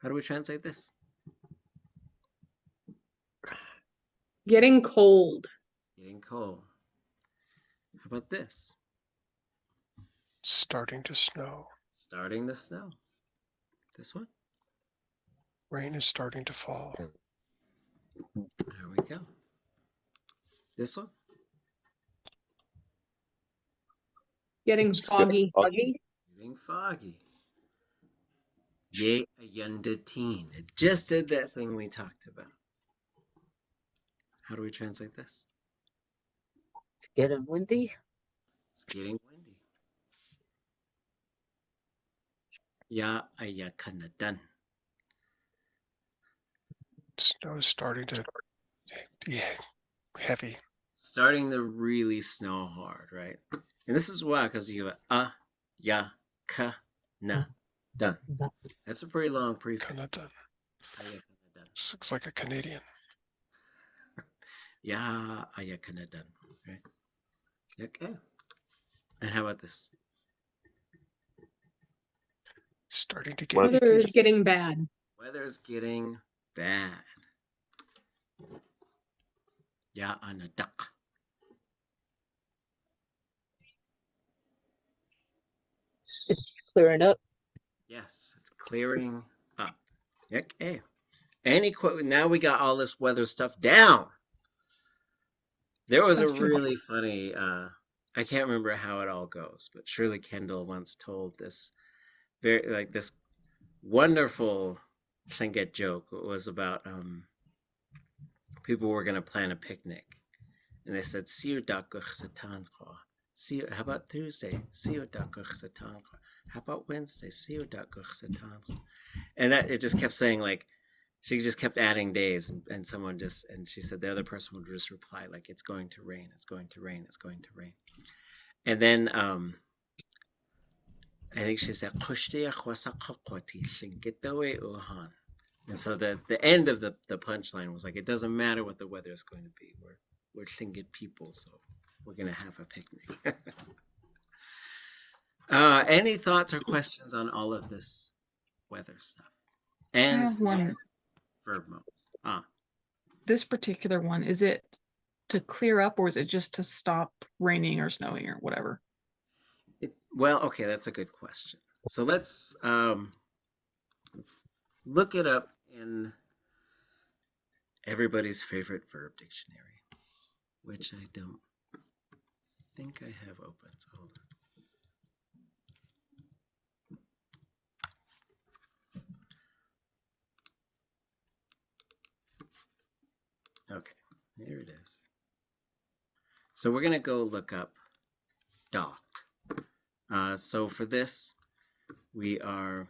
How do we translate this? Getting cold. Getting cold. How about this? starting to snow. Starting to snow. This one? Rain is starting to fall. There we go. This one? Getting foggy. Getting foggy. Yéil teen. It just did that thing we talked about. How do we translate this? It's getting windy. It's getting windy. Ya ayakanadan. Snow is starting to be heavy. Starting to really snow hard, right? And this is why, because you have ya, ka, na, done. That's a pretty long prefix. Kudatankahídi. Ayakanadan. This looks like a Canadian. Ya ayakanadan. Right? Okay. And how about this? Starting to get Weather is getting bad. Weather's getting bad. Ya anadak. It's clearing up. Yes, it's clearing up. Okay. Any now we got all this weather stuff down. There was That's a true. really funny I can't remember how it all goes, but Shirley Kendall once told this this wonderful Tlingit joke. It was about people were gonna plan a picnic. And they said, how about Tuesday? How about Wednesday? And that it just kept saying, like, she just kept adding days, and someone just, and she said the other person would just reply, like, it's going to rain, it's going to rain, it's going to rain. And then I think she said, and so the end of the punchline was like, it doesn't matter what the weather is going to be. We're Lingit people, so we're going to have a picnic. Any thoughts or questions on all of this weather stuff? And I have one. verb modes. This particular one, is it to clear up or is it just to stop raining or snowing or whatever? Well, okay, that's a good question. So let's look it up in everybody's favorite verb dictionary, which I don't think I have open, so hold on. Okay, there it is. So we're gonna go look up doc. So for this, we are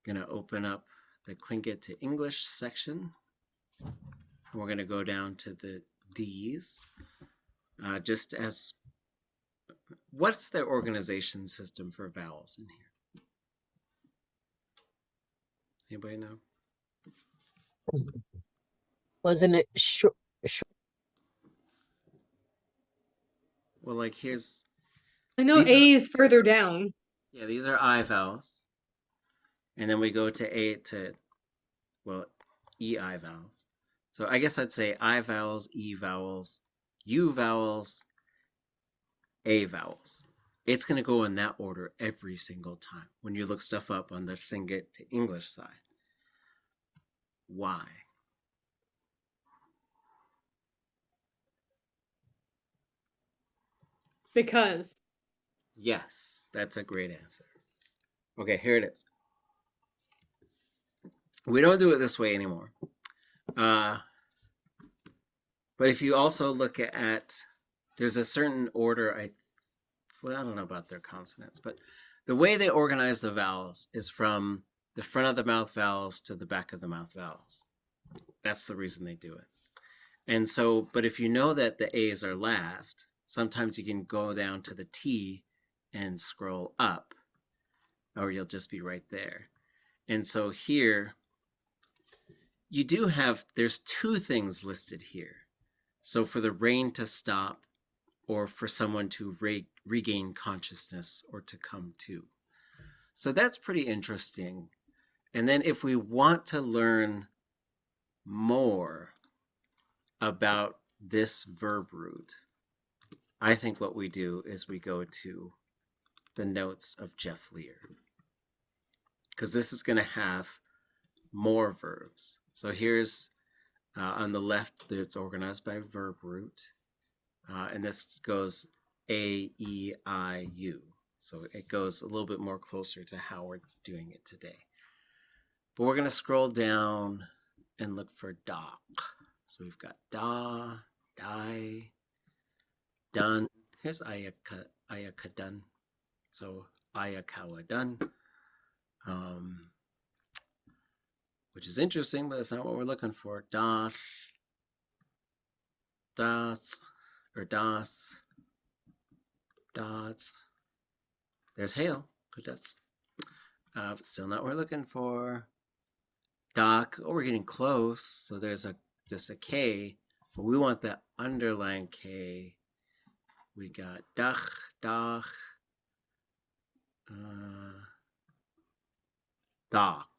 gonna open up the Lingít to English section. And we're gonna go down to the D's. Just as, what's the organization system for vowels in here? Anybody know? Wasn't it Well, like here's, I know These are- A is further down. yeah, these are I vowels. And then we go to A to, well, EI vowels. So I guess I'd say I vowels, E vowels, U vowels, A vowels. It's going to go in that order every single time when you look stuff up on the Lingít to English side. Why? Because. Yes, that's a great answer. Okay, here it is. We don't do it this way anymore. But if you also look at, there's a certain order, I don't know about their consonants, but the way they organize the vowels is from the front of the mouth vowels to the back of the mouth vowels. That's the reason they do it. And so, but if you know that the A's are last, sometimes you can go down to the T and scroll up, or you'll just be right there. And so here, you do have, there's two things listed here. So for the rain to stop, or for someone to regain consciousness or to come to. So that's pretty interesting. And then if we want to learn more about this verb root, I think what we do is we go to the notes of Jeff Lear, because this is going to have more verbs. So here's on the left, it's organized by verb root. And this goes A, E, I, U. So it goes a little bit more closer to how we're doing it today. But we're going to scroll down and look for doc. So we've got da, die, done. Here's ayakadan. So ayakawadan. Which is interesting, but that's not what we're looking for. Das, or das, dots. There's hail. Kudats. Still not what we're looking for. Doc. Oh, we're getting close. So there's just a K, but we want that underlined K. We got dach, dach, doc.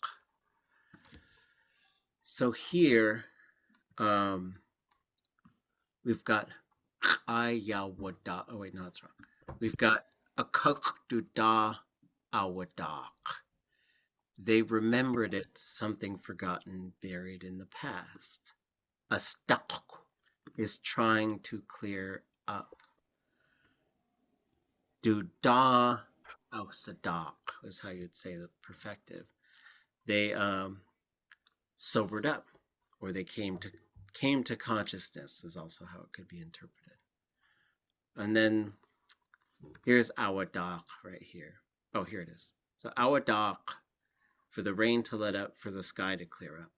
So here, we've got ayawada. Oh wait, no, that's wrong. We've got a ḳukg awadak. They remembered it, something forgotten, buried in the past. A stuck is trying to clear up. Duda ausadak is how you'd say the perfective. They sobered up, or they came to consciousness is also how it could be interpreted. And then here's awadak right here. Oh, here it is. So awadak, for the rain to let up, for the sky to clear up.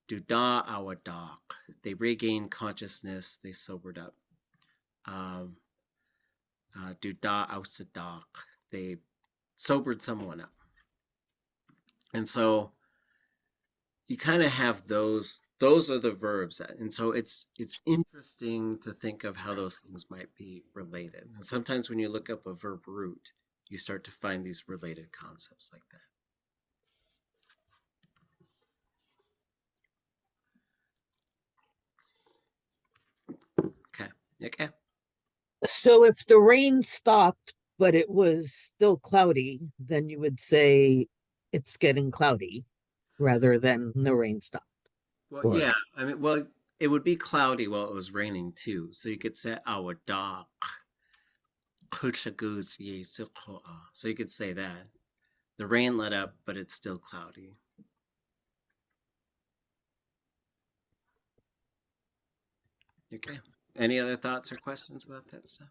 Duda awadak, they regained consciousness, they sobered up. Duda ausadak, they sobered someone up. And so you kind of have those are the verbs. And so it's interesting to think of how those things might be related. And sometimes when you look up a verb root, you start to find these related concepts like that. Okay. So if the rain stopped, but it was still cloudy, then you would say it's getting cloudy rather than the rain stopped. Well, yeah. I mean, well, it would be cloudy while it was raining too. So you could say awadak. So you could say that. The rain let up, but it's still cloudy. Okay. Any other thoughts or questions about that stuff?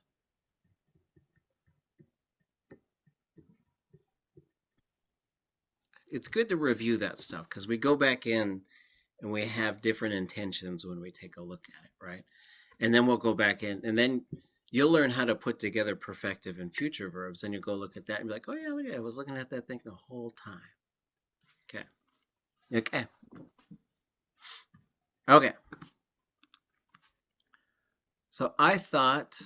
It's good to review that stuff because we go back in and we have different intentions when we take a look at it, right? And then we'll go back in and then you'll learn how to put together perfective and future verbs. And you go look at that and be like, oh yeah, look at it. I was looking at that thing the whole time. Okay. Okay. Okay. So I thought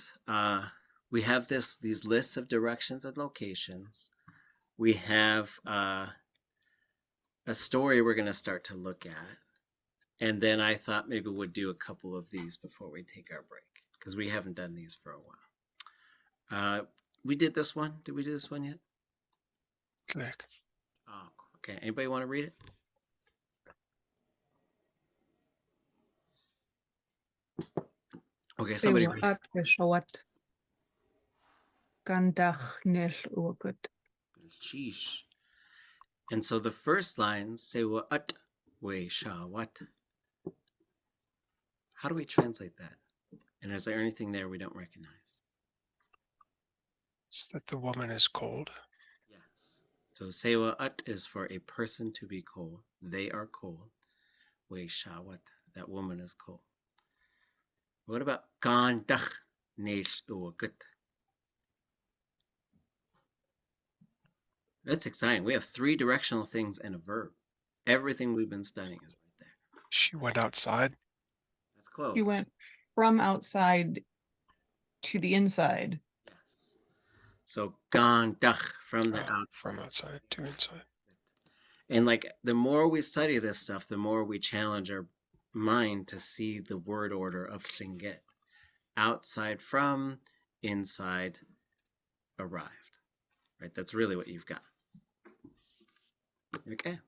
we have these lists of directions and locations. We have a story we're going to start to look at. And then I thought maybe we'd do a couple of these before we take our break because we haven't done these for a while. We did this one. Did we do this one yet? Click. Oh, okay. Anybody want to read it? Okay, somebody read it. Sheesh. And so the first line, say what we sha what. How do we translate that? And is there anything there we don't recognize? It's that the woman is cold. Yes. So sewa ut is for a person to be cold. They are cold. We sha what. That woman is cold. What about gandach nesh uwakut? That's exciting. We have 3 directional things and a verb. Everything we've been studying is right there. She went outside. That's close. You went from outside to the inside. Yes. So gandach from the outside. From outside to inside. And like the more we study this stuff, the more we challenge our mind to see the word order of Lingít. Outside from, inside, arrived. Right? That's really what you've got. Okay.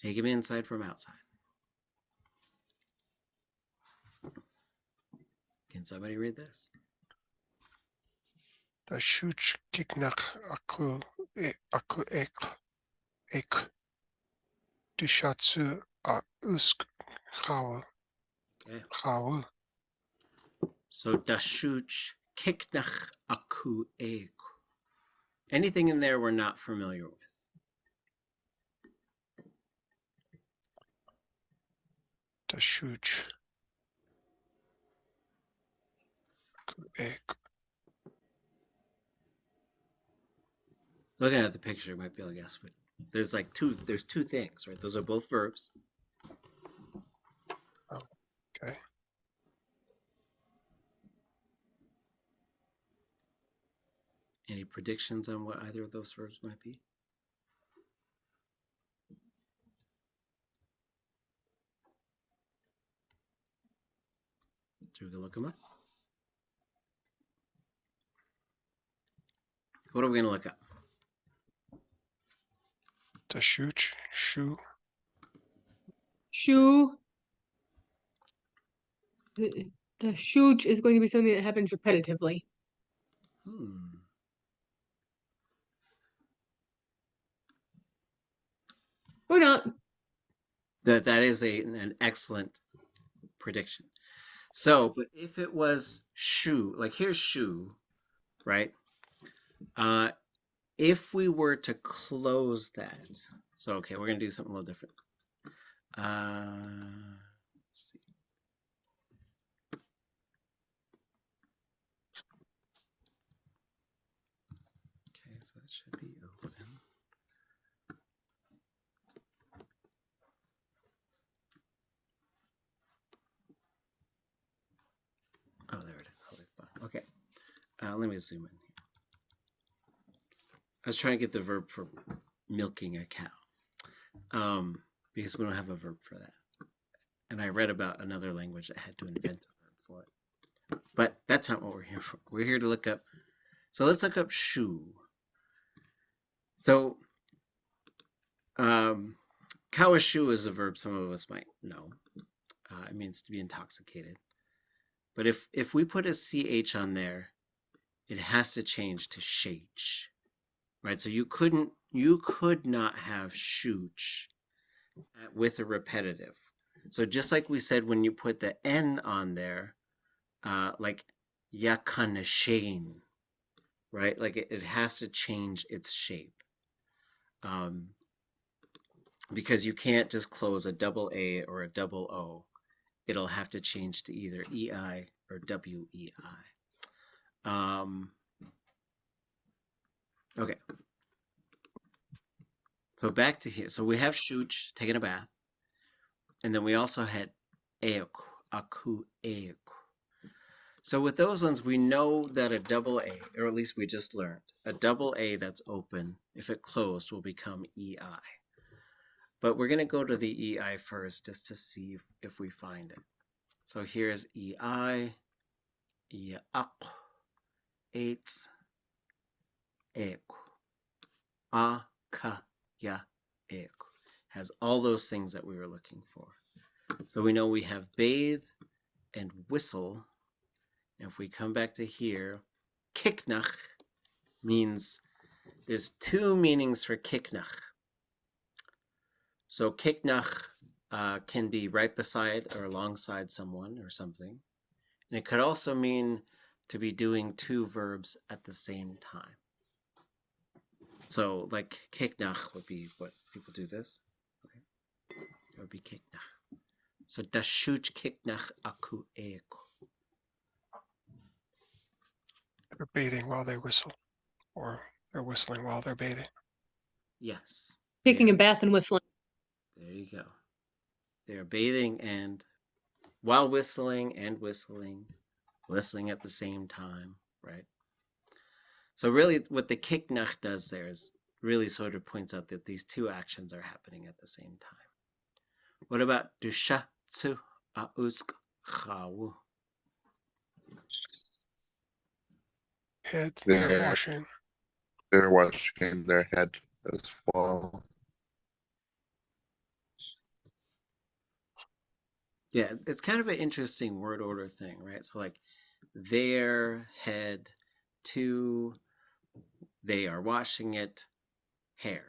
Take him inside from outside. Can somebody read this? Dashuch kiknach aku ek dushatsu a usk chawu. Okay. So dashuch kiknach aku ek. Anything in there we're not familiar with? Dashuch aku ek. Looking at the picture, you might be able to guess, but there's two things, right? Those are both verbs. Oh, okay. Any predictions on what either of those verbs might be? So we can look them up. What are we going to look up? Dashuch, shoe. Shoe. The shooch is going to be something that happens repetitively. Or not. That is an excellent prediction. So, but if it was shoe, like here's shoe, right? If we were to close that, so okay, we're gonna do something a little different. Let's see. Okay, so that should be open. Oh, there it is. Okay, let me zoom in here. I was trying to get the verb for milking a cow, because we don't have a verb for that. And I read about another language that had to invent a verb for it. But that's not what we're here for. We're here to look up. So let's look up shoe. So, kawashu is a verb some of us might know. It means to be intoxicated. But if we put a ch on there, it has to change to shach, right? So you could not have shooch with a repetitive. So just like we said, when you put the n on there, like yakanashain, right? Like it has to change its shape. Because you can't just close a double A or a double O. It'll have to change to either EI or WEI. Okay. So back to here. So we have shooch, taking a bath. And then we also had eek, aku, eek. So with those ones, we know that a double A, or at least we just learned, a double A that's open, if it closed, will become EI. But we're going to go to the EI first just to see if we find it. So here's EI, EAK, eight, ek, a, ka, ya, ek. Has all those things that we were looking for. So we know we have bathe and whistle. And if we come back to here, kiknach means there's two meanings for kiknach. So kiknach can be right beside or alongside someone or something. And it could also mean to be doing two verbs at the same time. So like kiknach would be what people do this. Okay. It would be kiknach. So dashut kiknach aku eek. They're bathing while they whistle, or they're whistling while they're bathing. Yes. Taking a bath and whistling. There you go. They're bathing and while whistling and whistling at the same time, right? So really what the kiknach does there is really sort of points out that these two actions are happening at the same time. What about dushatsu ausk chawu? Head, They're they're washing. They're washing their head as well. Yeah, it's kind of an interesting word order thing, right? So like their head to they are washing it hair,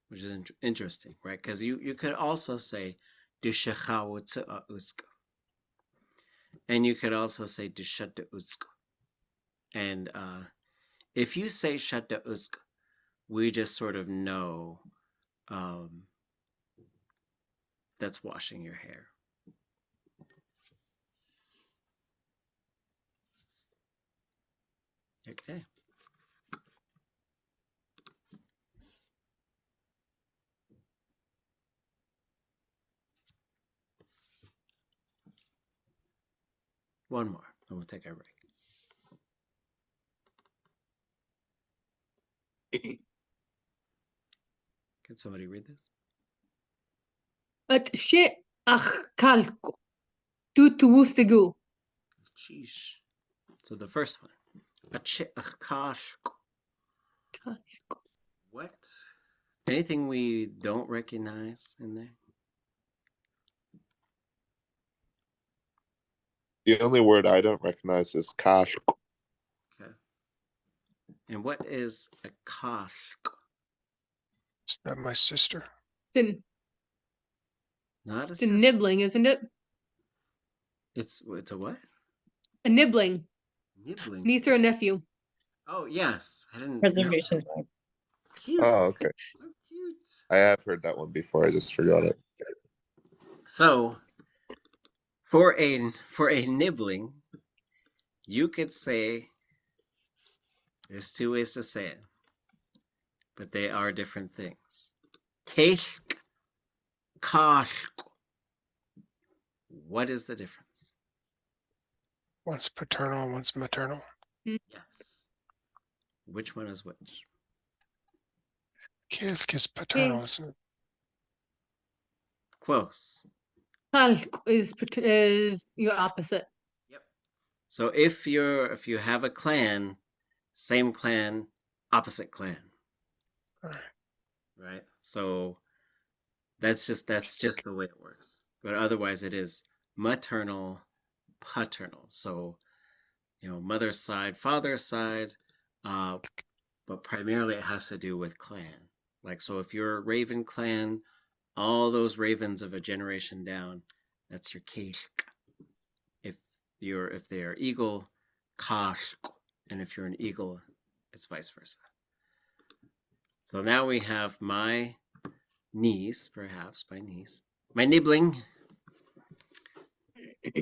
which is interesting, right? Because you could also say dushachawutsu usk, and you could also say dushata usk. And if you say shata usk, we just sort of know that's washing your hair. Okay. One more, and we'll take our break. Can somebody read this? At she achkalko. Tutuwustigu. Sheesh. So the first one. What? Anything we don't recognize in there? The only word I don't recognize is kash. Okay. And what is a kashk? Is that my sister? Not a It's a sister. nibbling, isn't it? It's a what? A nibbling. Nibbling. Niece or a nephew. Oh yes, I didn't. Preservation know. time. Cute. Oh, okay. So cute. I have heard that one before. I just forgot it. So, for a nibbling, you could say there's two ways to say it, but they are different things. Keshk, kashk. What is the difference? One's paternal, one's maternal. Yes. Which one is which? Kivk is paternal, isn't it? Close. Kalk is your opposite. Yep. So if you have a clan, same clan, opposite clan. All right. Right? So that's just the way it works. but otherwise it is maternal, paternal. So, mother's side, father's side, but primarily it has to do with clan. Like, so if you're a Raven clan, all those ravens of a generation down, that's your Keshk. If they're eagle, Kashk, and if you're an eagle, it's vice versa. So now we have my niece, perhaps my niece, my nibbling.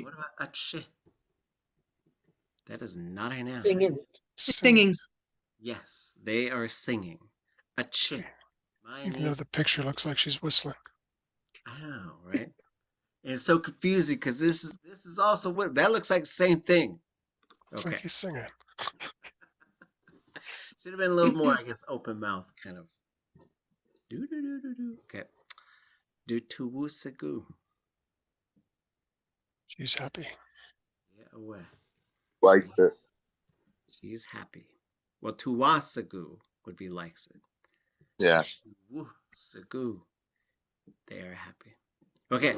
What about Ache? That is not a noun. Singing. Singing. Yes, they are singing. Ache. My Even though niece. the picture looks like she's whistling. I know, right? And it's so confusing because this is also what that looks like the same thing. Looks Okay. like he's singing. Should have been a little more, I guess, open mouth kind of. Do do do do do. Okay. Do tuwusagu. She's happy. Yeah, away. Like this. She's happy. Well, tuwasagu would be likes it. Yeah. Tuwusagu. They are happy. Okay.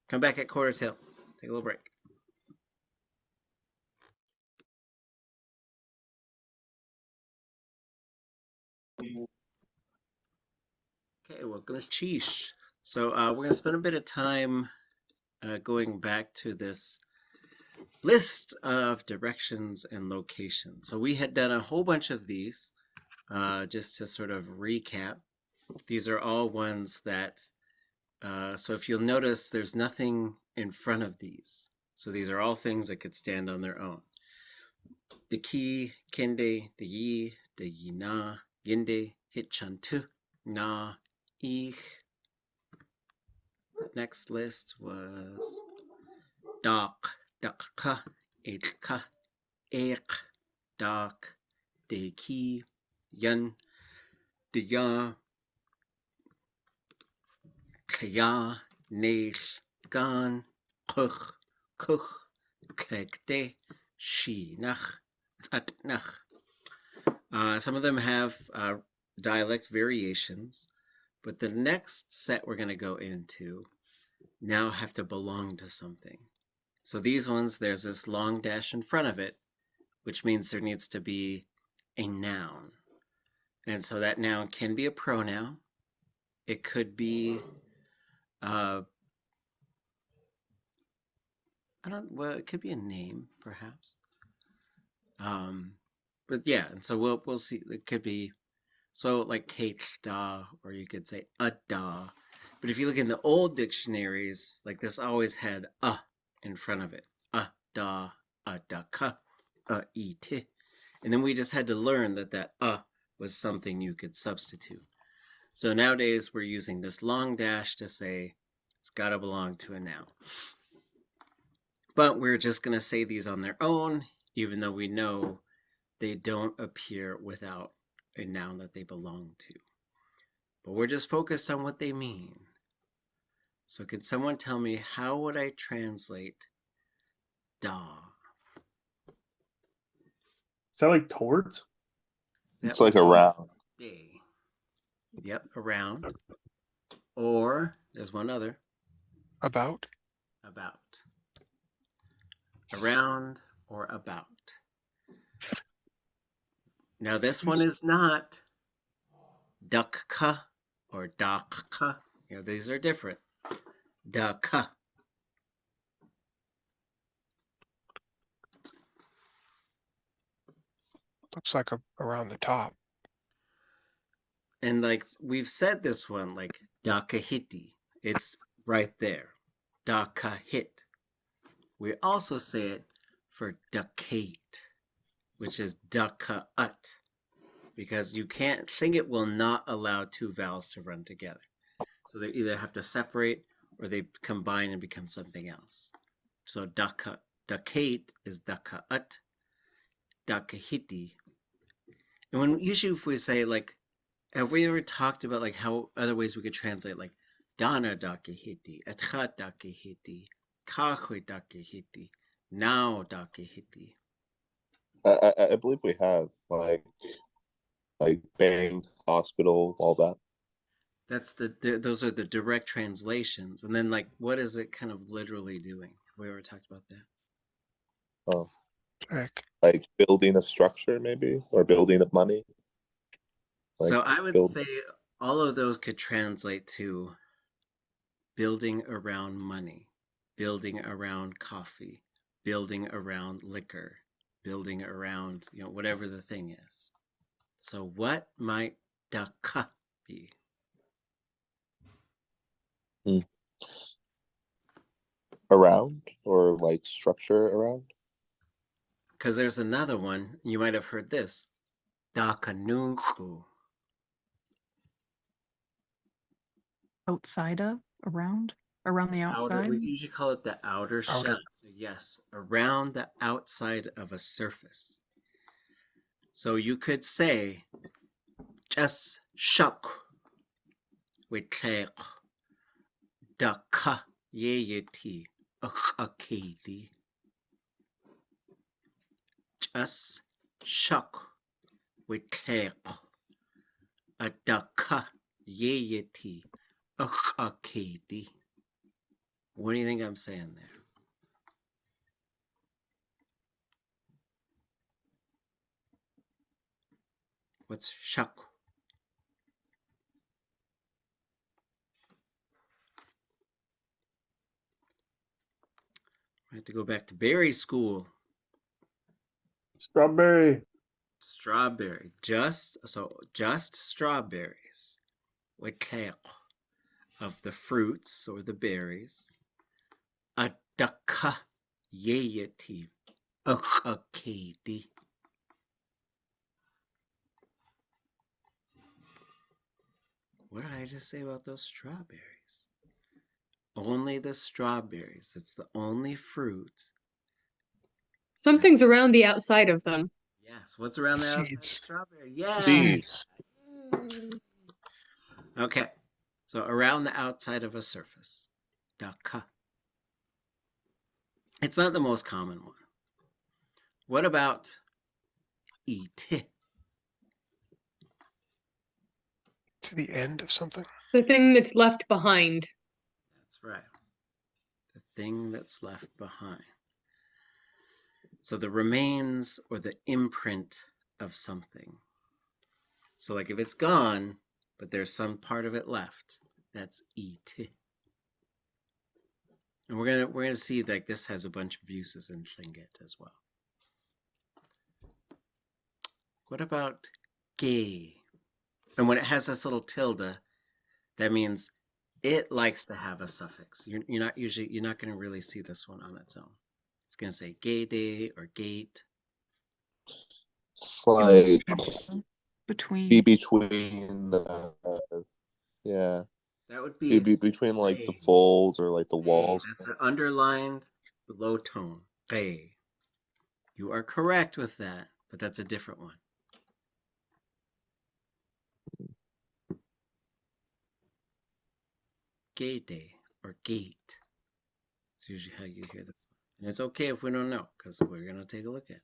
Come back at quarter till. Take a little break. Okay, welcome to Cheesh. So we're going to spend a bit of time going back to this list of directions and locations. So we had done a whole bunch of these just to sort of recap. These are all ones that, so if you'll notice, there's nothing in front of these. So these are all things that could stand on their own. The ki, kende, the yi, the yina, yinde, hitchantu, na, ich. The next list was dak, dakka, etka, ek, dak, deki, yan, diya, kya, nesh, gan, kuch, ḳukg, shinach, tatnach. Some of them have dialect variations, but the next set we're going to go into now have to belong to something. So these ones, there's this long dash in front of it, which means there needs to be a noun. And so that noun can be a pronoun. It could be, it could be a name, perhaps. But yeah, and so we'll see. It could be, so like Kate da, or you could say a da. But if you look in the old dictionaries, like this always had a in front of it. A da, a da ka, a eetí. And then we just had to learn that was something you could substitute. So nowadays we're using this long dash to say it's got to belong to a noun. But we're just going to say these on their own, even though we know they don't appear without a noun that they belong to. But we're just focused on what they mean. So could someone tell me, how would I translate da? Is that like towards? It's like around. Day. Yep, around. Or there's one other. About. About. Around or about. Now this one is not dakka or dakka. These are different. Dakka. Looks like around the top. And like we've said this one, like Dakahídi. It's right there. Dakahit. We also say it for Dakate, which is Dakaat, because you can't, Lingít will not allow two vowels to run together. So they either have to separate or they combine and become something else. So Dakate is Dakaat, Dakahídi. And when usually if we say like, have we ever talked about like how other ways we could translate like Dana Dakahídi, Etchat Dakahídi, Kahwe Dakahídi, Now Dakahídi. I believe we have like bank, hospital, all that. those are the direct translations. And then like, what is it kind of literally doing? We already talked about that. Oh, Heck. like building a structure, maybe, or building of money. Like So I would build. say all of those could translate to building around money, building around coffee, building around liquor, building around, whatever the thing is. So what might daka be? Around, or like structure around. Because there's another one. You might have heard this. Dakanuku. Outside of, around the outside. We usually call it the outer shell. So yes, around the outside of a surface. So you could say, just shak with daka yeeti ḵukg. Just shak with a daka yeeti ḳukg. What do you think I'm saying there? What's shak? I have to go back to berry school. Strawberry. Strawberry. Just strawberries. With of the fruits or the berries. A daka yeeti ḳukg. What did I just say about those strawberries? Only the strawberries. It's the only fruit. Something's around the outside of them. Yes. What's around the outside of Seeds. strawberry? Yes. Seeds. Okay. So around the outside of a surface. Daka. It's not the most common one. What about eetí? To the end of something. The thing that's left behind. That's right. The thing that's left behind. So the remains or the imprint of something. So like if it's gone, but there's some part of it left, that's eetí. And we're gonna see like this has a bunch of uses in Lingít as well. What about gay? And when it has this little tilde, that means it likes to have a suffix. You're not going to really see this one on its own. It's going to say gay day or gate. It's like Between. be between yeah. That would be between like the folds or like the walls. That's an underlined low tone. Gay. You are correct with that, but that's a different one. Gay day or gate. It's usually how you hear this. And it's okay if we don't know, because we're going to take a look at it.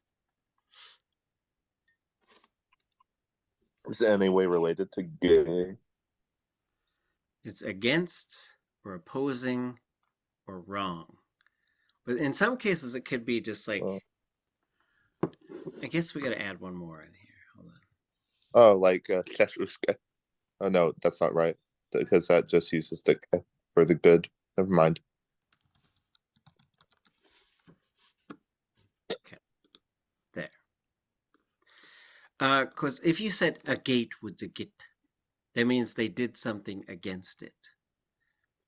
Is it any way related to gay? It's against or opposing or wrong. But in some cases, it could be just like, I guess we got to add one more in here. Hold on. Oh, like oh no, that's not right, because that just uses the for the good. Never mind. Okay, there. Because if you said a gate would a git, that means they did something against it.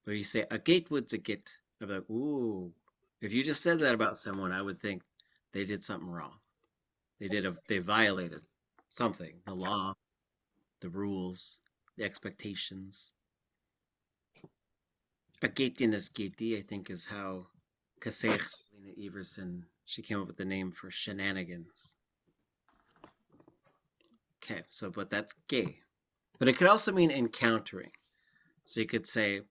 But you say a gate would a git, I'm like, ooh. If you just said that about someone, I would think they did something wrong. They violated something, the law, the rules, the expectations. A gate in this gatey, I think, is how Kasech Selena Everson, she came up with the name for shenanigans. Okay, so but that's gay. But it could also mean encountering. So you could say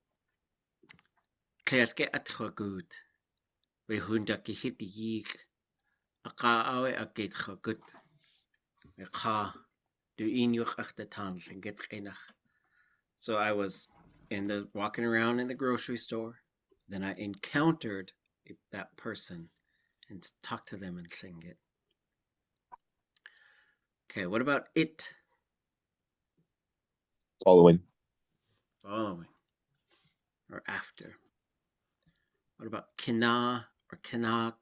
Kleatke at ḵuwatee, we Kudatankahídi aqaawe agate ḵuwatee. We ka do inyuch achtatan Lingít enach. So I was walking around in the grocery store. Then I encountered that person and talked to them in Lingít. Okay, what about it? Following. Following or after. What about kina or kinak?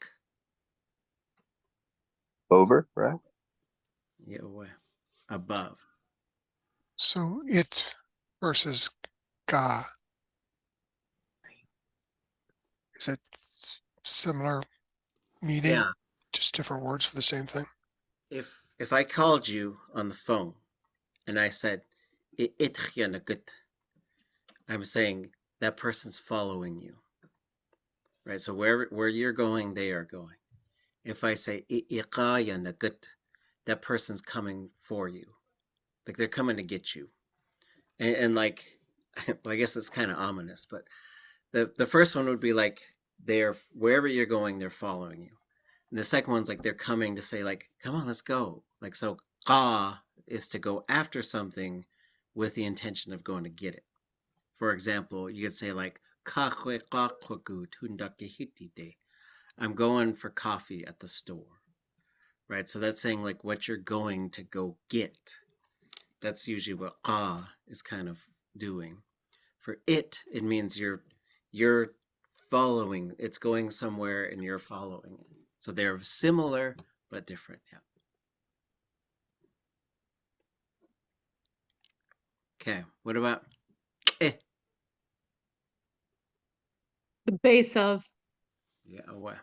Over, right? Yeah, above. So it versus ga. Is it similar meaning? Yeah. Just different words for the same thing? If I called you on the phone and I said I'm saying that person's following you. Right? So where you're going, they are going. If I say that person's coming for you. Like they're coming to get you. And like well, I guess it's kind of ominous, but the first one would be like they're wherever you're going, they're following you. And the second one's like they're coming to say like, come on, let's go. Like so qa is to go after something with the intention of going to get it. For example, you could say like Kudatankahídi. I'm going for coffee at the store. Right? So that's saying like what you're going to go get. That's usually what qa is kind of doing. For it means you're following. It's going somewhere and you're following it. So they're similar but different. Yeah. Okay. What about eh? The base of. Yeah. What?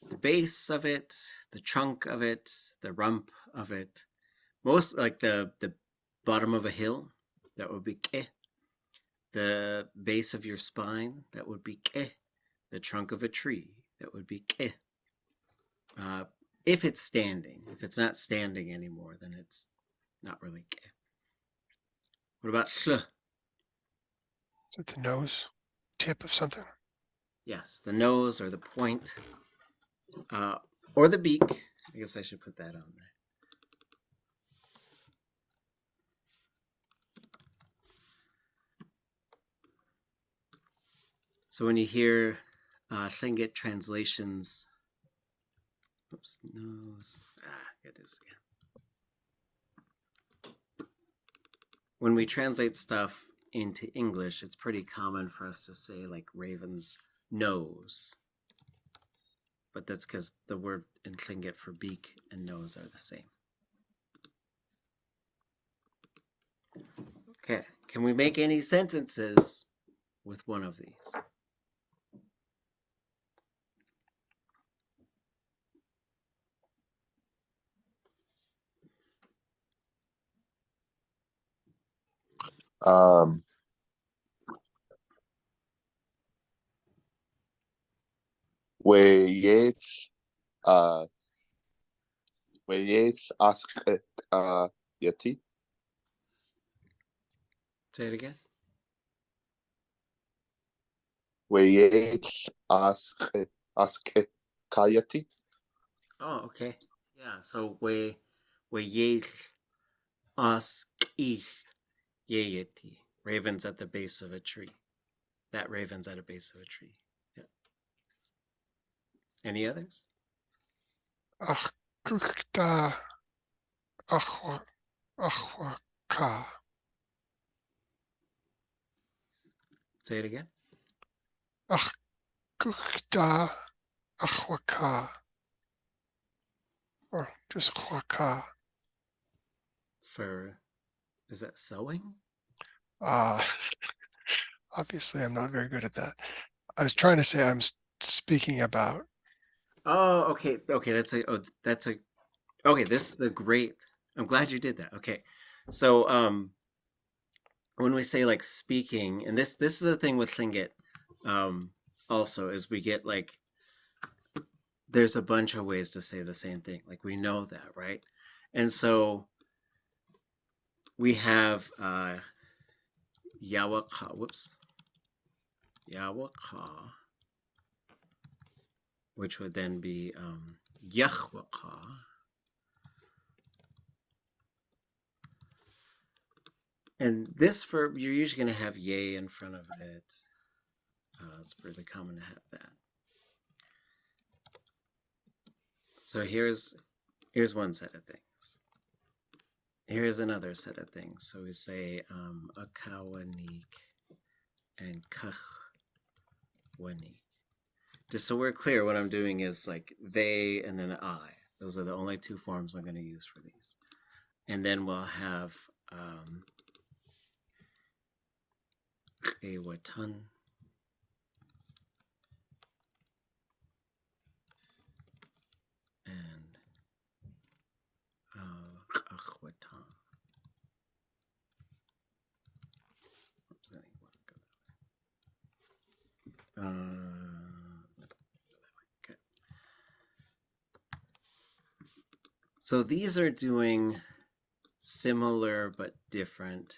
The base of it, the trunk of it, the rump of it. Most like the bottom of a hill, that would be ke. The base of your spine, that would be ke. The trunk of a tree, that would be ke. If it's standing. If it's not standing anymore, then it's not really ke. What about shl? Is it the nose tip of something? Yes, the nose or the point, or the beak. I guess I should put that on there. So when you hear Lingít translations, oops, nose. Here it is again. When we translate stuff into English, it's pretty common for us to say like raven's nose. But that's because the word in Lingít for beak and nose are the same. Okay, can we make any sentences with one of these? Yéil, ask eetí. Say it again. Yéil, ask kayati. Oh, okay. Yeah, so we Yéil ask Yéilí. Ravens at the base of a tree. That raven's at a base of a tree. Yeah. Any others? Ḵukg, ḵuwatee. Say it again. Ḳukg, ḵuwatee. Or just ḵuwatee. Is that sewing? Obviously, I'm not very good at that. I was trying to say I'm speaking about. Oh, okay. Okay, okay, this is the great. I'm glad you did that. Okay. So when we say like speaking, and this is the thing with Lingít, also is we get like there's a bunch of ways to say the same thing. Like we know that, right? And so we have Yawaka, which would then be Yahwaka. And this verb, you're usually going to have yay in front of it. It's really common to have that. So here's one set of things. Here's another set of things. So we say akawanik and ḳuwatee. Just so we're clear, what I'm doing is like they and then I. Those are the only two forms I'm going to use for these. And then we'll have ḵuwatee and ḳuwatee. Oops, I think I want to go that way. Okay. So these are doing similar but different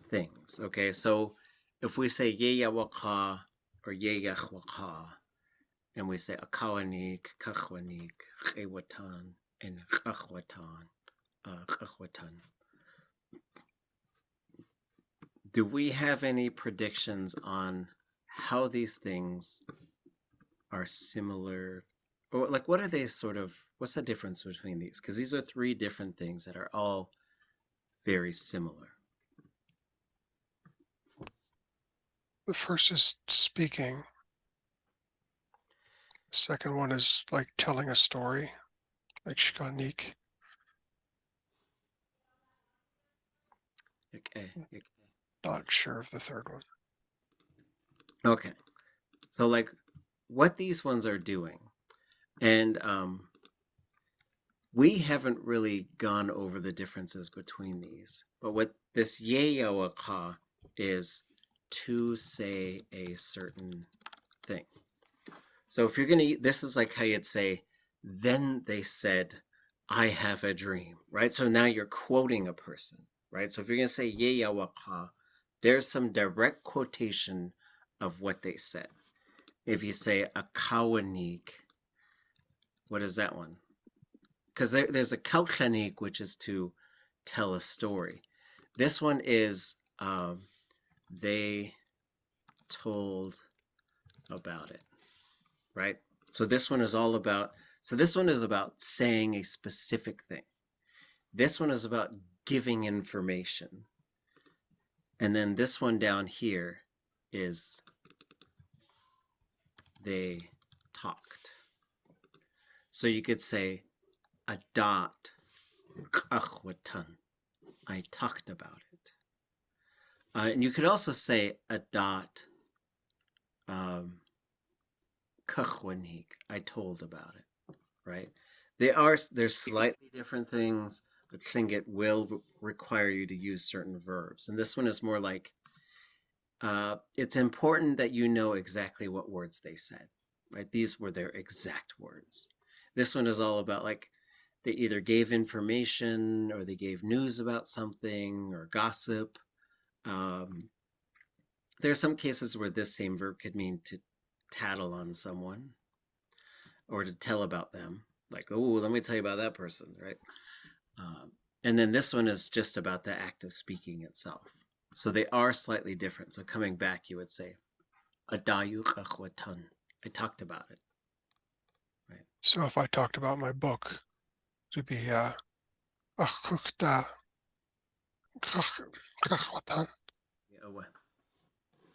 things. Okay, so if we say yeya waka or yeya waka, and we say akawanik, kakhwanik, ḳuwatee, and ḳuwatee, do we have any predictions on how these things are similar? Or like, what are they sort of, what's the difference between these? Because these are three different things that are all very similar. The first is speaking. The second one is like telling a story, like shkanik. Okay. Not sure of the third one. Okay. So like what these ones are doing, and we haven't really gone over the differences between these, but what this yeyawaka is to say a certain thing. So if you're going to, this is like how you'd say, then they said, I have a dream, right? So now you're quoting a person, right? So if you're going to say yeyawaka, there's some direct quotation of what they said. If you say akawanik, what is that one? Because there's a káuxanik, which is to tell a story. This one is they told about it, right? So this one is all about, so this one is about saying a specific thing. This one is about giving information. And then this one down here is they talked. So you could say adat ḳuwatee. I talked about it. And you could also say adat ḳuwatee. I told about it, right? There's slightly different things, but Lingít will require you to use certain verbs. And this one is more like, it's important that you know exactly what words they said, right? These were their exact words. This one is all about like, they either gave information or they gave news about something or gossip. There are some cases where this same verb could mean to tattle on someone or to tell about them. Like, oh, let me tell you about that person, right? And then this one is just about the act of speaking itself. So they are slightly different. So coming back, you would say, Adayu ḳuwatee. I talked about it. Right. So if I talked about my book, it would be ḵukg.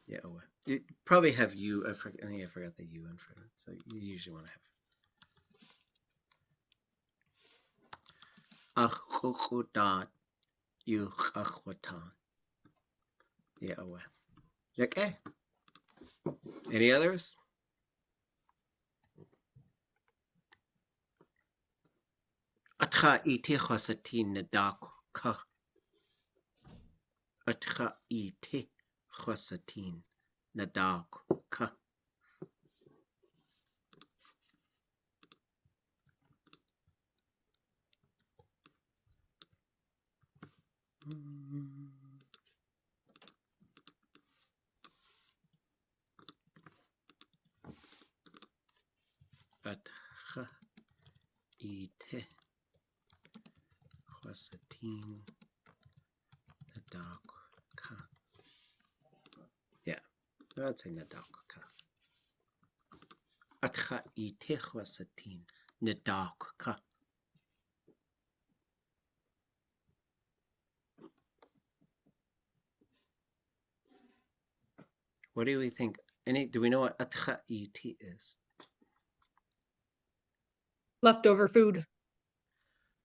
Yeah, you probably have you. I think I forgot the you in front of it. So you usually want to have ḵukg you ḳuwatee. Yeah, okay. Any others? Atcha eetí ḵuwatee nadák ka. Atcha eetí ḳuwatee nadák ka. Atcha eetí ḳuwatee Nadaka. Yeah, I'd say nadaka. Atcha eetí ḵuwatee nadaka. What do we think? Do we know what atcha eetí is? Leftover food,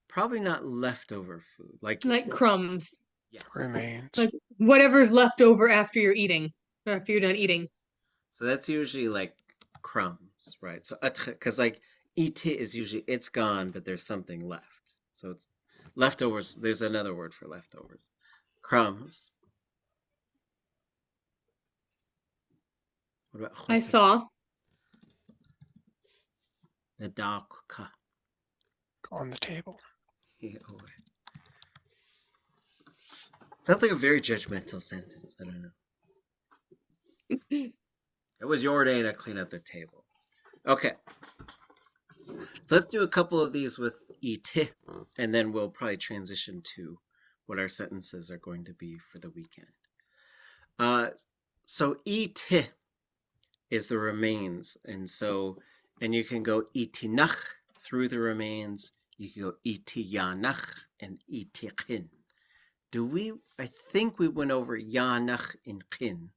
Probably not leftover food, like crumbs, yes. Remains. like whatever's left over after you're eating, or after you're done eating. So that's usually like crumbs, right? So because like eetí is usually it's gone, but there's something left. So it's leftovers. There's another word for leftovers. Crumbs. What about I saw. nadaka? On the table. Sounds like a very judgmental sentence. I don't know. It was your day to clean up the table. Okay. So let's do a couple of these with eetí, and then we'll probably transition to what our sentences are going to be for the weekend. So eetí is the remains, and you can go eetínach through the remains. You can go eetí and eetí. I think we went over yanach and kin,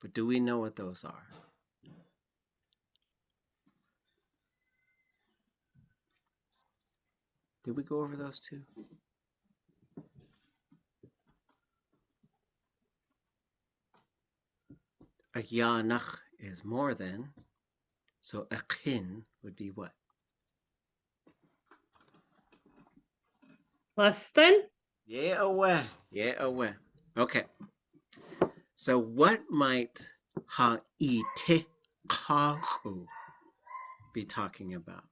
but do we know what those are? Did we go over those two? A yanach is more than, so a kin would be what? Less than? Yeah, away. Okay. So what might eetí ḵuwg be talking about?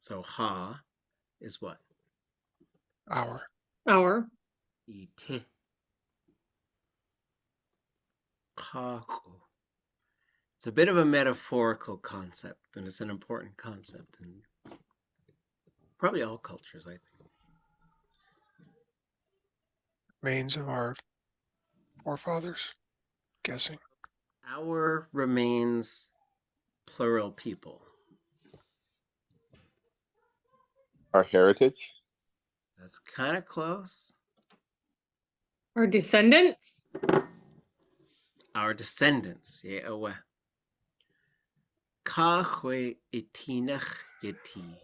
So ha is what? Hour. Eetí ḵuwg. It's a bit of a metaphorical concept, and it's an important concept in probably all cultures, I think. Remains of our forefathers. Guessing. Our remains, plural people. Our heritage. That's kind of close. Our descendants? Our descendants. Yeah, away. ḳuwatee eetí.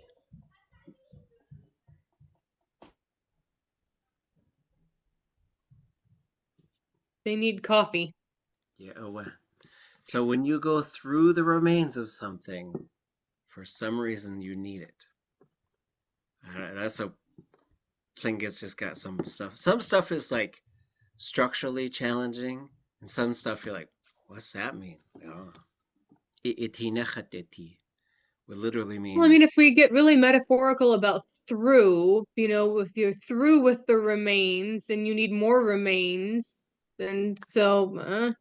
They need coffee. Yeah, away. So when you go through the remains of something, for some reason you need it. That's a Lingít's just got some stuff. Some stuff is like structurally challenging, and some stuff you're like, what's that mean? Eetí would literally mean. Well, I mean, if we get really metaphorical about through, if you're through with the remains and you need more remains, then right?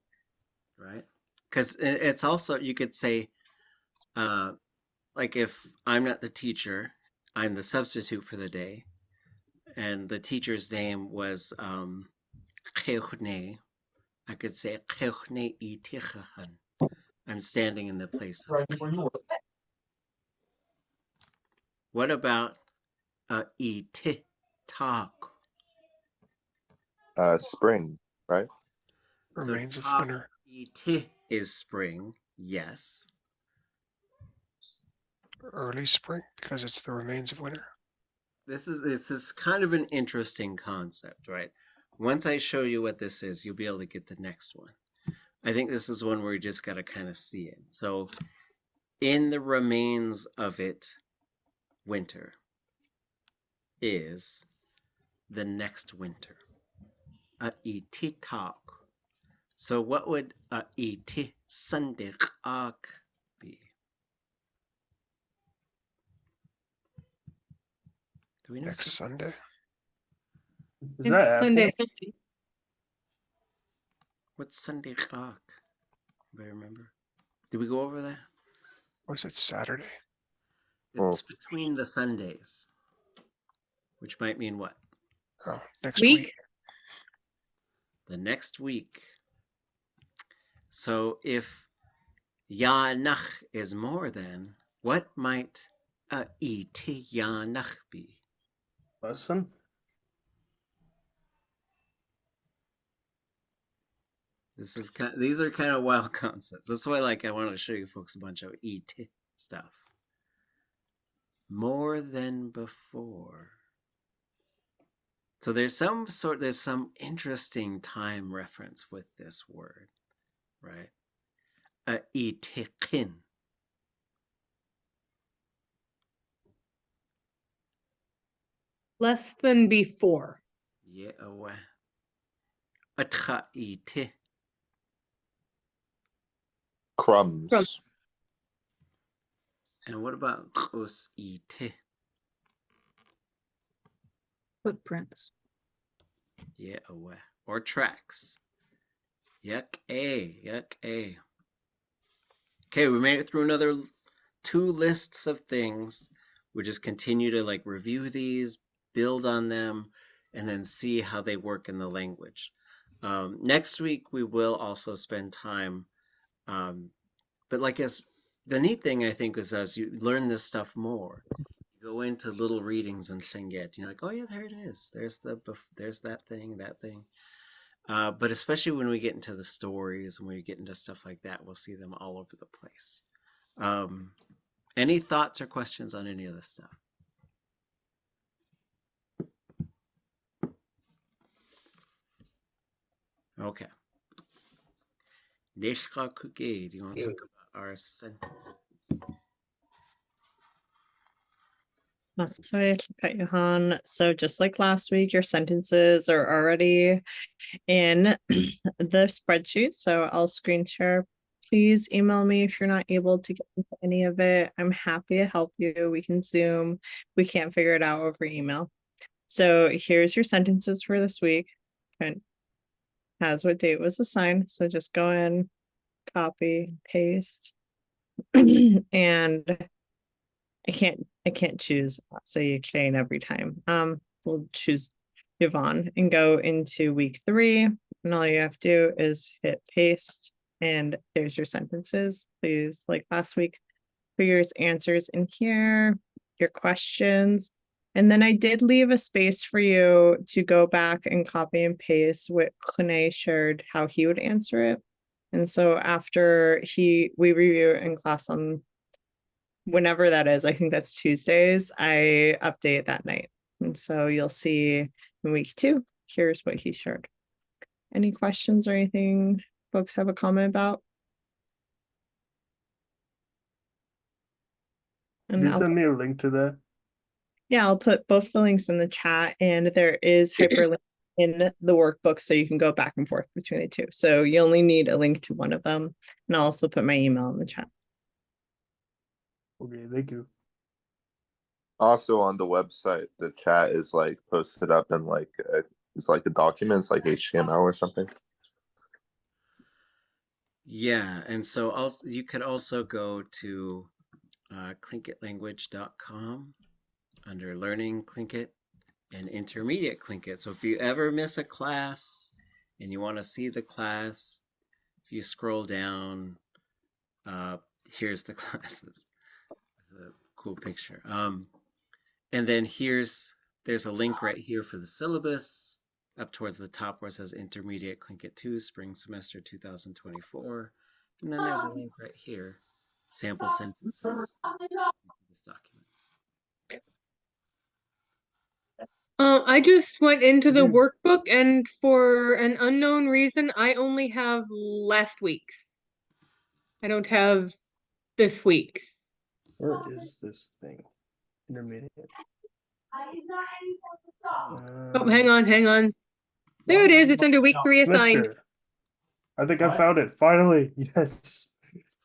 Because it's also, you could say, like if I'm not the teacher, I'm the substitute for the day, and the teacher's name was ḳuwatee, I could say ḳuwatee eetí. I'm standing in the place of K. What about eetí? Spring, right? Remains of winter. Eetí is spring, yes. Early spring, because it's the remains of winter. This is kind of an interesting concept, right? Once I show you what this is, you'll be able to get the next one. I think this is one where you just got to kind of see it. So in the remains of it, winter is the next winter. Eetí. So what would eetí be? Do we know Next Sunday. Is that Sunday apple? something. What's Sunday ḳukg? Anybody remember? Did we go over that? Was it Saturday? It's between the Sundays, which might mean what? Oh, next Week? week. The next week. So if Yanach is more than, what might eetí Yanach be? Lesson? These are kind of wild concepts. That's why I wanted to show you folks a bunch of eetí stuff. More than before. So there's some interesting time reference with this word, right? Eetíqin. Less than before. Yeah, Atcha eetí. Crumbs. Crumbs. And what about ḳuwatee? Footprints. Yeah, or tracks. Yuck a. Okay, we made it through another 2 lists of things. We just continue to review these, build on them, and then see how they work in the language. Next week we will also spend time, but as the neat thing I think is as you learn this stuff more, you go into little readings in Lingít. You're like, oh yeah, there it is. There's that thing. But especially when we get into the stories and when we get into stuff like that, we'll see them all over the place. Any thoughts or questions on any of this stuff? Okay. Neshka ḳukg, do you want to talk about our sentences? Johan. So just like last week, your sentences are already in the spreadsheet. So I'll screen share. Please email me if you're not able to get into any of it. I'm happy to help you. We can Zoom. We can't figure it out over email. So here's your sentences for this week. And has what date was assigned. So just go in, copy, paste, and I can't choose S'eek every time. We'll choose Yvonne and go into week 3. And all you have to do is hit paste and there's your sentences. Please, like last week, put your answers in here, your questions. And then I did leave a space for you to go back and copy and paste what René shared, how he would answer it. And so after we review it in class on whenever that is, I think that's Tuesdays, I update that night. And so you'll see in week 2, here's what he shared. Any questions or anything folks have a comment about? Can you send me a link to that? Yeah, I'll put both the links in the chat, and there is hyperlink in the workbook so you can go back and forth between the 2. So you only need a link to one of them. And I'll also put my email in the chat. Okay, thank you. Also on the website, the chat is posted up in it's like a document, it's like HTML or something. Yeah, and so also you could also go to klingitlanguage.com under Learning Tlingit and Intermediate Tlingit. So if you ever miss a class and you want to see the class, if you scroll down, here's the classes. The cool picture. And then there's a link right here for the syllabus up towards the top where it says Intermediate Tlingit 2, Spring Semester 2024. And then there's a link right here, sample sentences. This document. I just went into the workbook, and for an unknown reason, I only have last week's. I don't have this week's. Where is this thing? Intermediate. Oh, hang on. There it is. It's under week 3 assigned. Semester. I think I found it. Finally. Yes.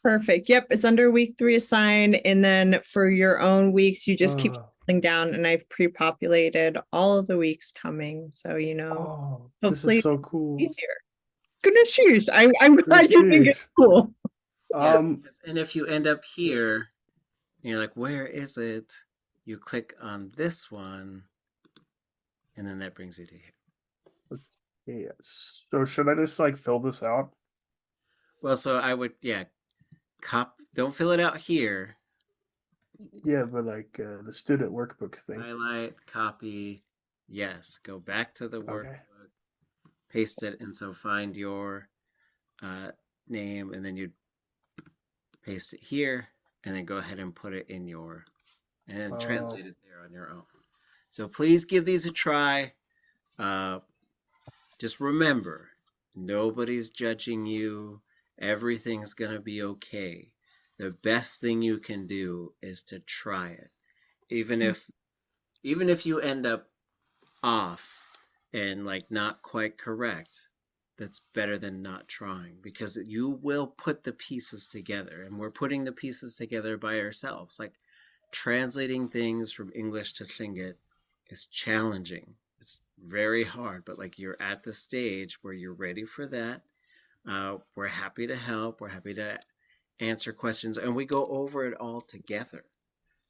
Perfect. Yep, it's under week 3 assigned. And then for your own weeks, you just keep scrolling down, and I've pre-populated all of the weeks coming. So, Oh, this hopefully is so cool. easier. Goodness sheesh. I'm glad you think it's cool. And if you end up here, and you're like, where is it? You click on this one, and then that brings you to here. Yes. So should I just like fill this out? Well, so I would, don't fill it out here. Yeah, but like the student workbook thing. Highlight, copy, yes. Go back to the workbook, paste it, and so find your name, and then you paste it here, and then go ahead and put it in your, and translate it there on your own. So please give these a try. Just remember, nobody's judging you. Everything's going to be okay. The best thing you can do is to try it. Even if you end up off and like not quite correct, that's better than not trying, because you will put the pieces together, and we're putting the pieces together by ourselves. Like translating things from English to Lingít is challenging. It's very hard, but like you're at the stage where you're ready for that. We're happy to help. We're happy to answer questions, and we go over it all together.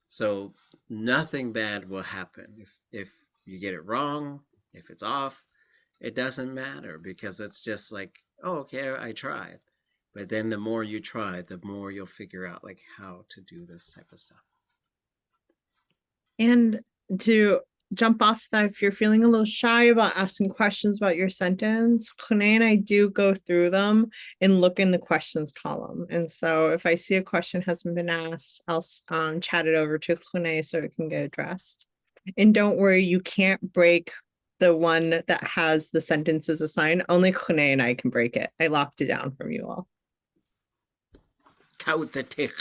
So nothing bad will happen if you get it wrong, if it's off. It doesn't matter, because it's just like, oh, okay, I tried. But then the more you try, the more you'll figure out like how to do this type of stuff. And to jump off that, if you're feeling a little shy about asking questions about your sentence, Xuné and I do go through them and look in the questions column. And so if I see a question hasn't been asked, I'll chat it over to Xuné so it can get addressed. And don't worry, you can't break the one that has the sentences assigned. Only Xuné and I can break it. I locked it down from you all. Ḳuwatee.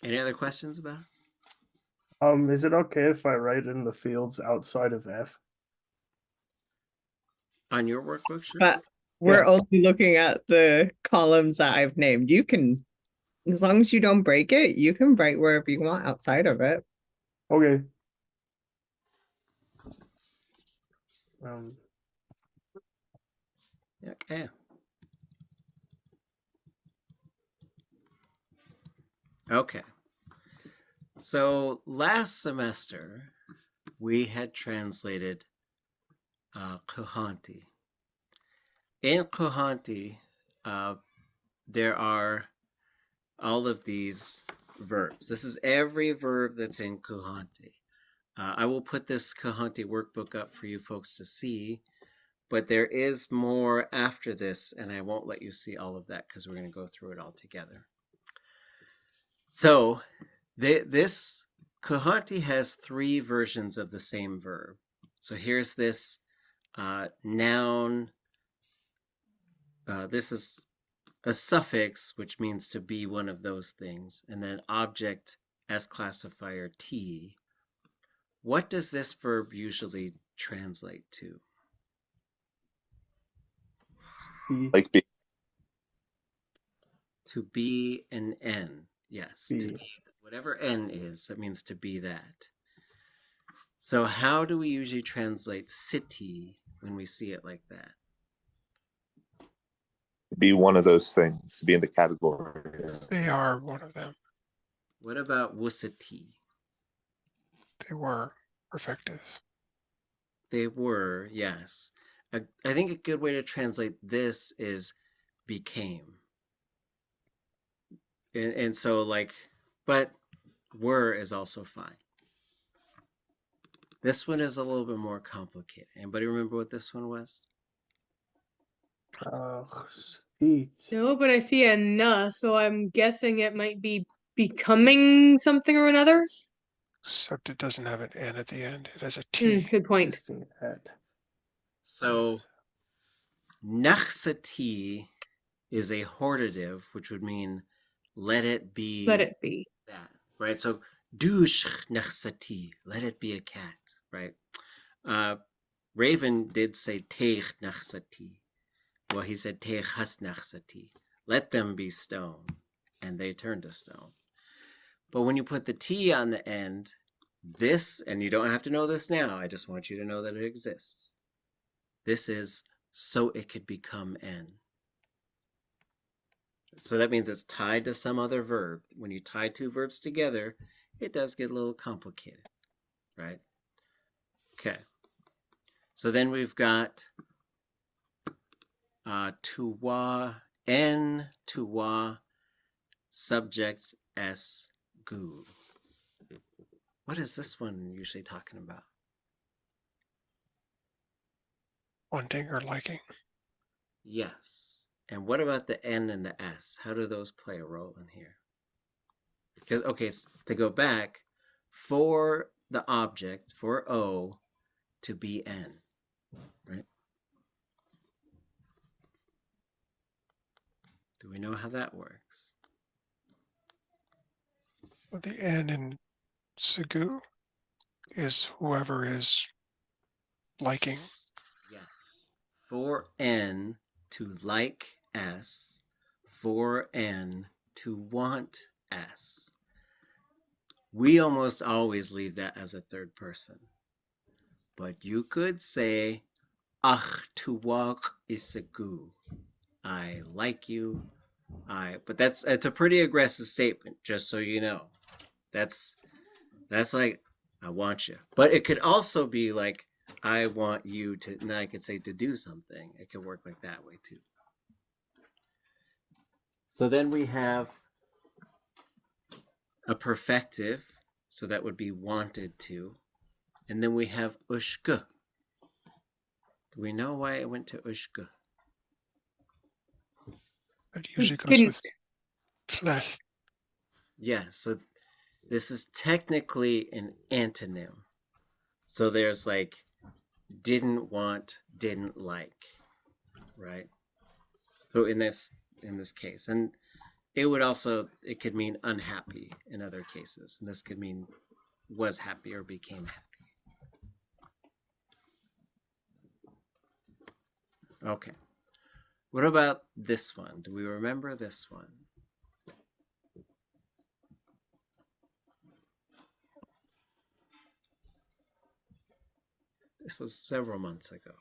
Any other questions about it? Is it okay if I write in the fields outside of F? On your workbook, sure. But we're only looking at the columns that I've named. You can, as long as you don't break it, you can write wherever you want outside of it. Okay. Okay. Okay. So last semester, we had translated ḳuwatee. In ḳuwatee, there are all of these verbs. This is every verb that's in ḳuwatee. I will put this ḳuwatee workbook up for you folks to see, but there is more after this, and I won't let you see all of that because we're going to go through it all together. So this ḳuwatee has three versions of the same verb. So here's this noun. This is a suffix, which means to be one of those things, and then object as classifier T. What does this verb usually translate to? Like be. To be an N. Yes, to be whatever N is, that means to be that. So how do we usually translate city when we see it like that? Be one of those things, be in the category. They are one of them. What about watée? They were perfective. They were, yes. I think a good way to translate this is became. And so like, but were is also fine. This one is a little bit more complicated. Anybody remember what this one was? S'eek. No, but I see a na, so I'm guessing it might be becoming something or another. Except it doesn't have an N at the end. It has a T. Good point. So נחשתי is a hortative, which would mean let it be. Let it be. That, right? So douche נחשתי, let it be a cat, right? Raven did say teich נחשתי. Well, he said teich has נחשתי. Let them be stone, and they turned to stone. But when you put the T on the end, This, and you don't have to know this now, I just want you to know that it exists. This is so it could become N. So that means it's tied to some other verb. When you tie two verbs together, it does get a little complicated, right? Okay. So then we've got tuwa, N, tuwa, subject S, gu. What is this one usually talking about? Wanting or liking. Yes. And what about the N and the S? How do those play a role in here? Because, okay, so to go back, for the object, for O to be N, right? Do we know how that works? Well, the N in Segu is whoever is liking. Yes. For N to like S, for N to want S. We almost always leave that as a third person. But you could say, ach tuwak isagu. I like you. But it's a pretty aggressive statement, just so you know. That's like, I want you. But it could also be like, I want you to, and then I could say to do something. It could work like that way too. So then we have a perfective. So that would be wanted to. And then we have ushka. Do we know why it went to ushka? It usually goes with flesh. Yeah, so this is technically an antonym. So there's like didn't want, didn't like, right? So in this case, and it could mean unhappy in other cases, and this could mean was happy or became happy. Okay. What about this one? Do we remember this one? This was several months ago.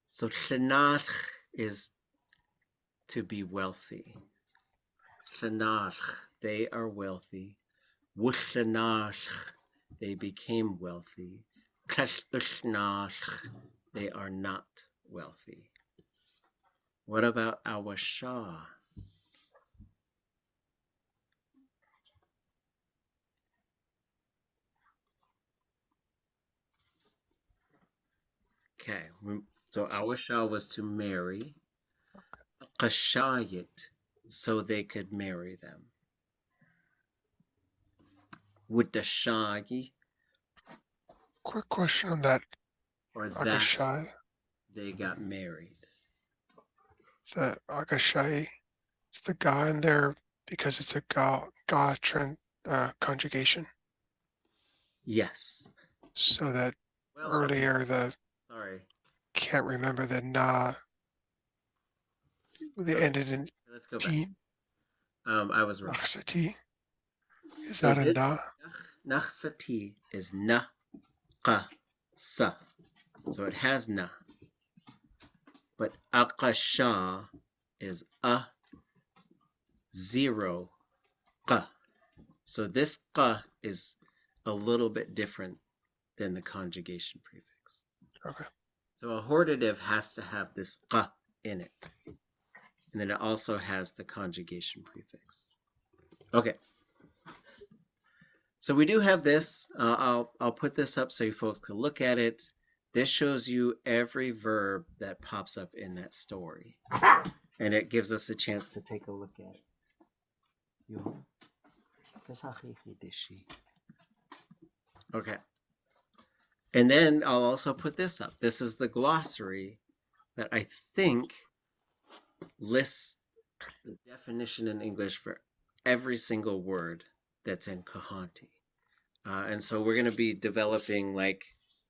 So llenach is to be wealthy. Llenach, they are wealthy. Wushenach, they became wealthy. Kleshnach, they are not wealthy. What about awasha? Okay, so awasha was to marry. Kashayit, so they could marry them. Wudashagi, Quick question on that. or that Agashai. they got married. The Agashai is the ga in there because it's a ga conjugation. Yes. So that earlier sorry. Can't remember the na. They ended in Let's go T. back. I was wrong. Naxati. Is So that a na? Naxati is na qa sa. So it has na. But aqasha is a 0 qa. So this qa is a little bit different than the conjugation prefix. Okay. So a hortative has to have this qa in it. And then it also has the conjugation prefix. Okay. So we do have this. I'll put this up so you folks can look at it. This shows you every verb that pops up in that story. And it gives us a chance to take a look at it. Okay. And then I'll also put this up. This is the glossary that I think lists the definition in English for every single word that's in Ḳuwatee. And so we're going to be developing like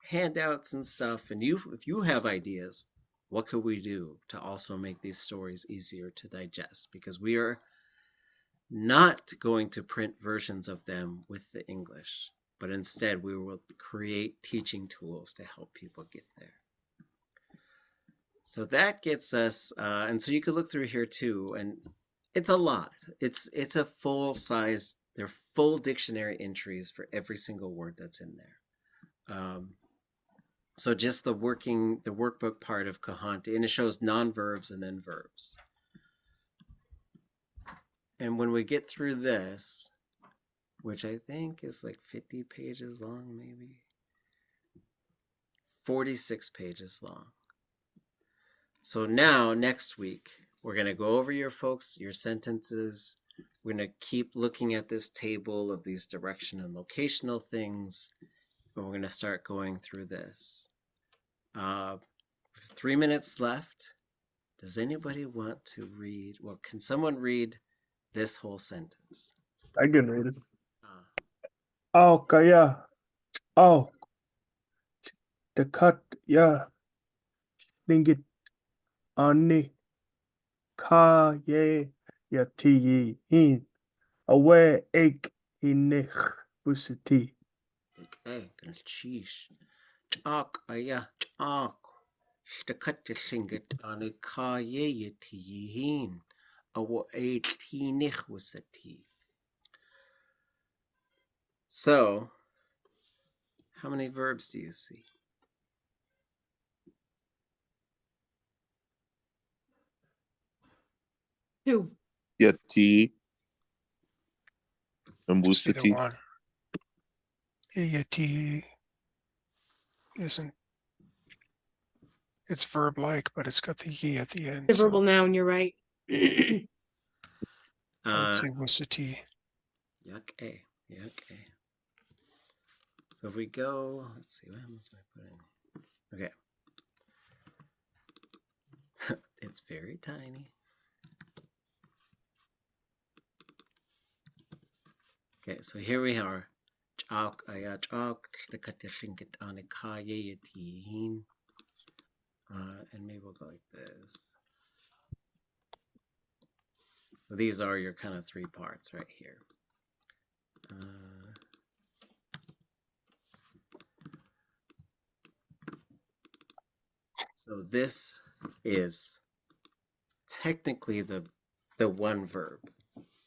handouts and stuff. And if you have ideas, what could we do to also make these stories easier to digest? Because we are not going to print versions of them with the English, but instead we will create teaching tools to help people get there. So that gets us, and so you could look through here too, and it's a lot. It's a full size, they're full dictionary entries for every single word that's in there. So just the workbook part of Ḳuwatee, and it shows non-verbs and then verbs. And when we get through this, which I think is like 50 pages long, maybe 46 pages long. So now next week, we're going to go over your sentences. We're going to keep looking at this table of these direction and locational things. And we're going to start going through this. 3 minutes left. Does anybody want to read? Well, can someone read this whole sentence? I can read it. Oh, kaya. Oh. The cut, yeah. Lingít, ani. Ka, ye, eetí, hin. Away, eek, hinich, ḥuwatee. Okay, sheesh. Chak, aya, chak. Shtakat Lingít, ani ka ye eetí, hin. Away, hinich, ḥuwatee. So, how many verbs do you see? Two. Eetí and Just see the ḥuwatee. one. Eetí isn't. It's verb-like, but it's got the ye at the end. The so verbal noun, you're right. I would say ḥuwatee. Yuck, So if we go, let's see, what happens if I put in? Okay. It's very tiny. Okay, so here we are. And maybe we'll go like this. So these are your kind of 3 parts right here. So this is technically the one verb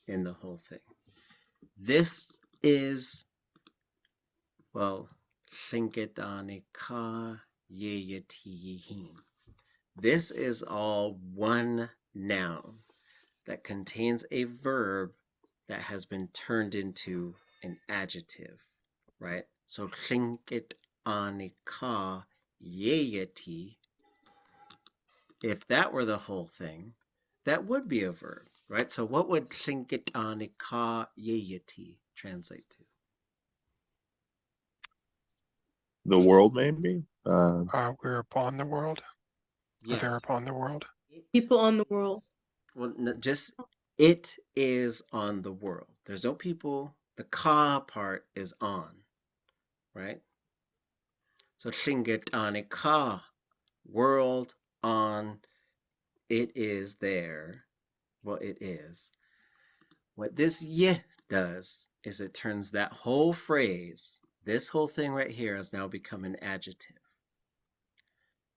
in the whole thing. This is, well, Ḽingīt eetí hin. This is all one noun that contains a verb that has been turned into an adjective, right? So Lingít eetí, if that were the whole thing, that would be a verb, right? So what would Lingít eetí translate to? The world, maybe? We're upon the world. Yes. Or they're upon the world. People on the world. Well, just it is on the world. There's no people. The ka part is on, right? So Lingít ka, world on, it is there. Well, it is. What this ye does is it turns that whole phrase, this whole thing right here, has now become an adjective.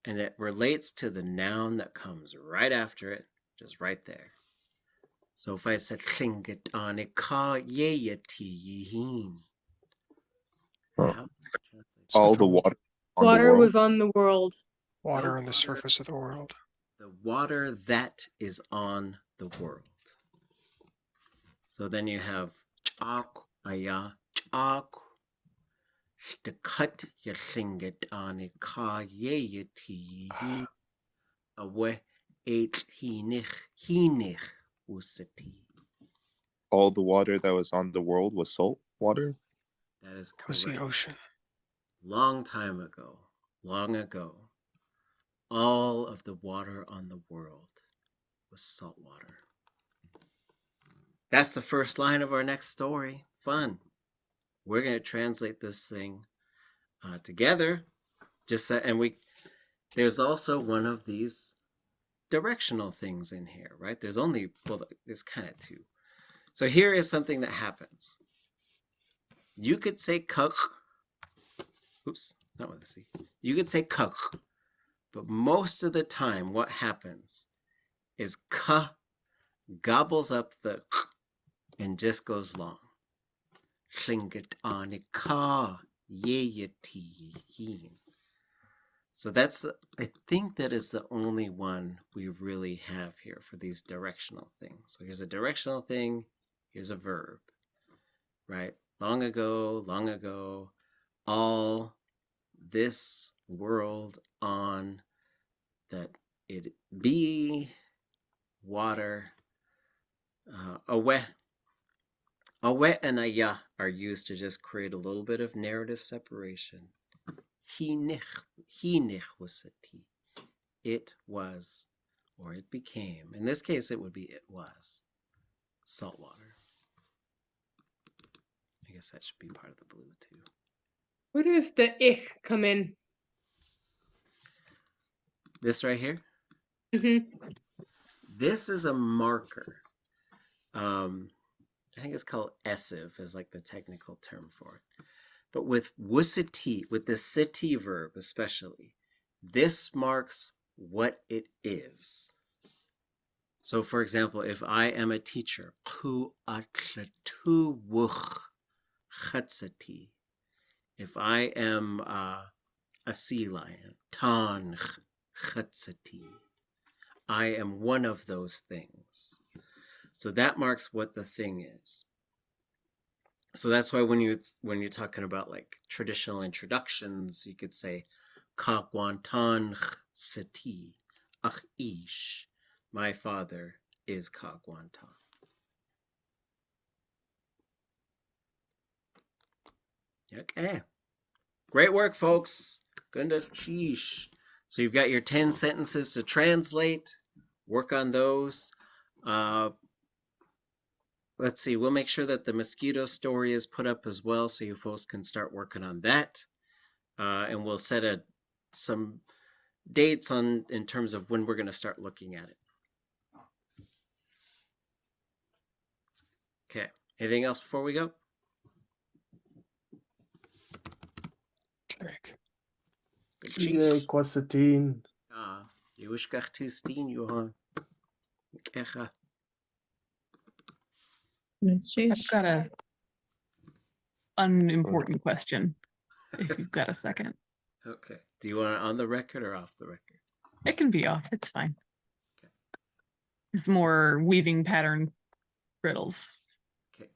And it relates to the noun that comes right after it, just right there. So if I said Lingít eetí hin, All the water on Water the world. was on the world. Water on the surface of the world. The water that is on the world. So then you have chak, aya, chak. Shtakat Lingít eetí hin. Away, hinich, ḥuwatee. All the water that was on the world was salt water? That is Was correct. the ocean. Long time ago, long ago, all of the water on the world was salt water. That's the first line of our next story. Fun. We're going to translate this thing together. There's also one of these directional things in here, right? There's kind of 2. So here is something that happens. You could say ḵukg. Oops, not with a C. You could say ḵukg, but most of the time what happens is k gobbles up the q and just goes long. Lingít Yéil. So that's the, I think that is the only one we really have here for these directional things. So here's a directional thing, here's a verb, right? Long ago, all this world on that it be water, away and a ya are used to just create a little bit of narrative separation. Wasati. It was, or it became. In this case, it would be it was salt water. I guess that should be part of the blue too. Where does the ich come in? This right here? Mm-hmm. This is a marker. I think it's called essive is like the technical term for it. But with wasati, with the sati verb especially, this marks what it is. So for example, if I am a teacher, ḵuwatee. If I am a sea lion, xuwatee. I am one of those things. So that marks what the thing is. So that's why when you're talking about like traditional introductions, you could say Kudatankahídi, ach ish. My father is Kudatankahídi. Okay. Great work, folks. Gunda sheesh. So you've got your 10 sentences to translate. Work on those. Let's see. We'll make sure that the mosquito story is put up as well, so you folks can start working on that. And we'll set some dates in terms of when we're going to start looking at it. Okay. Anything else before we go? Zie kwasateen. Je wish gachtisteen, Johan. I've got a unimportant question, if you've got a second. Okay. Do you want it on the record or off the record? It can be off, it's fine. Okay. It's more weaving pattern riddles. Okay.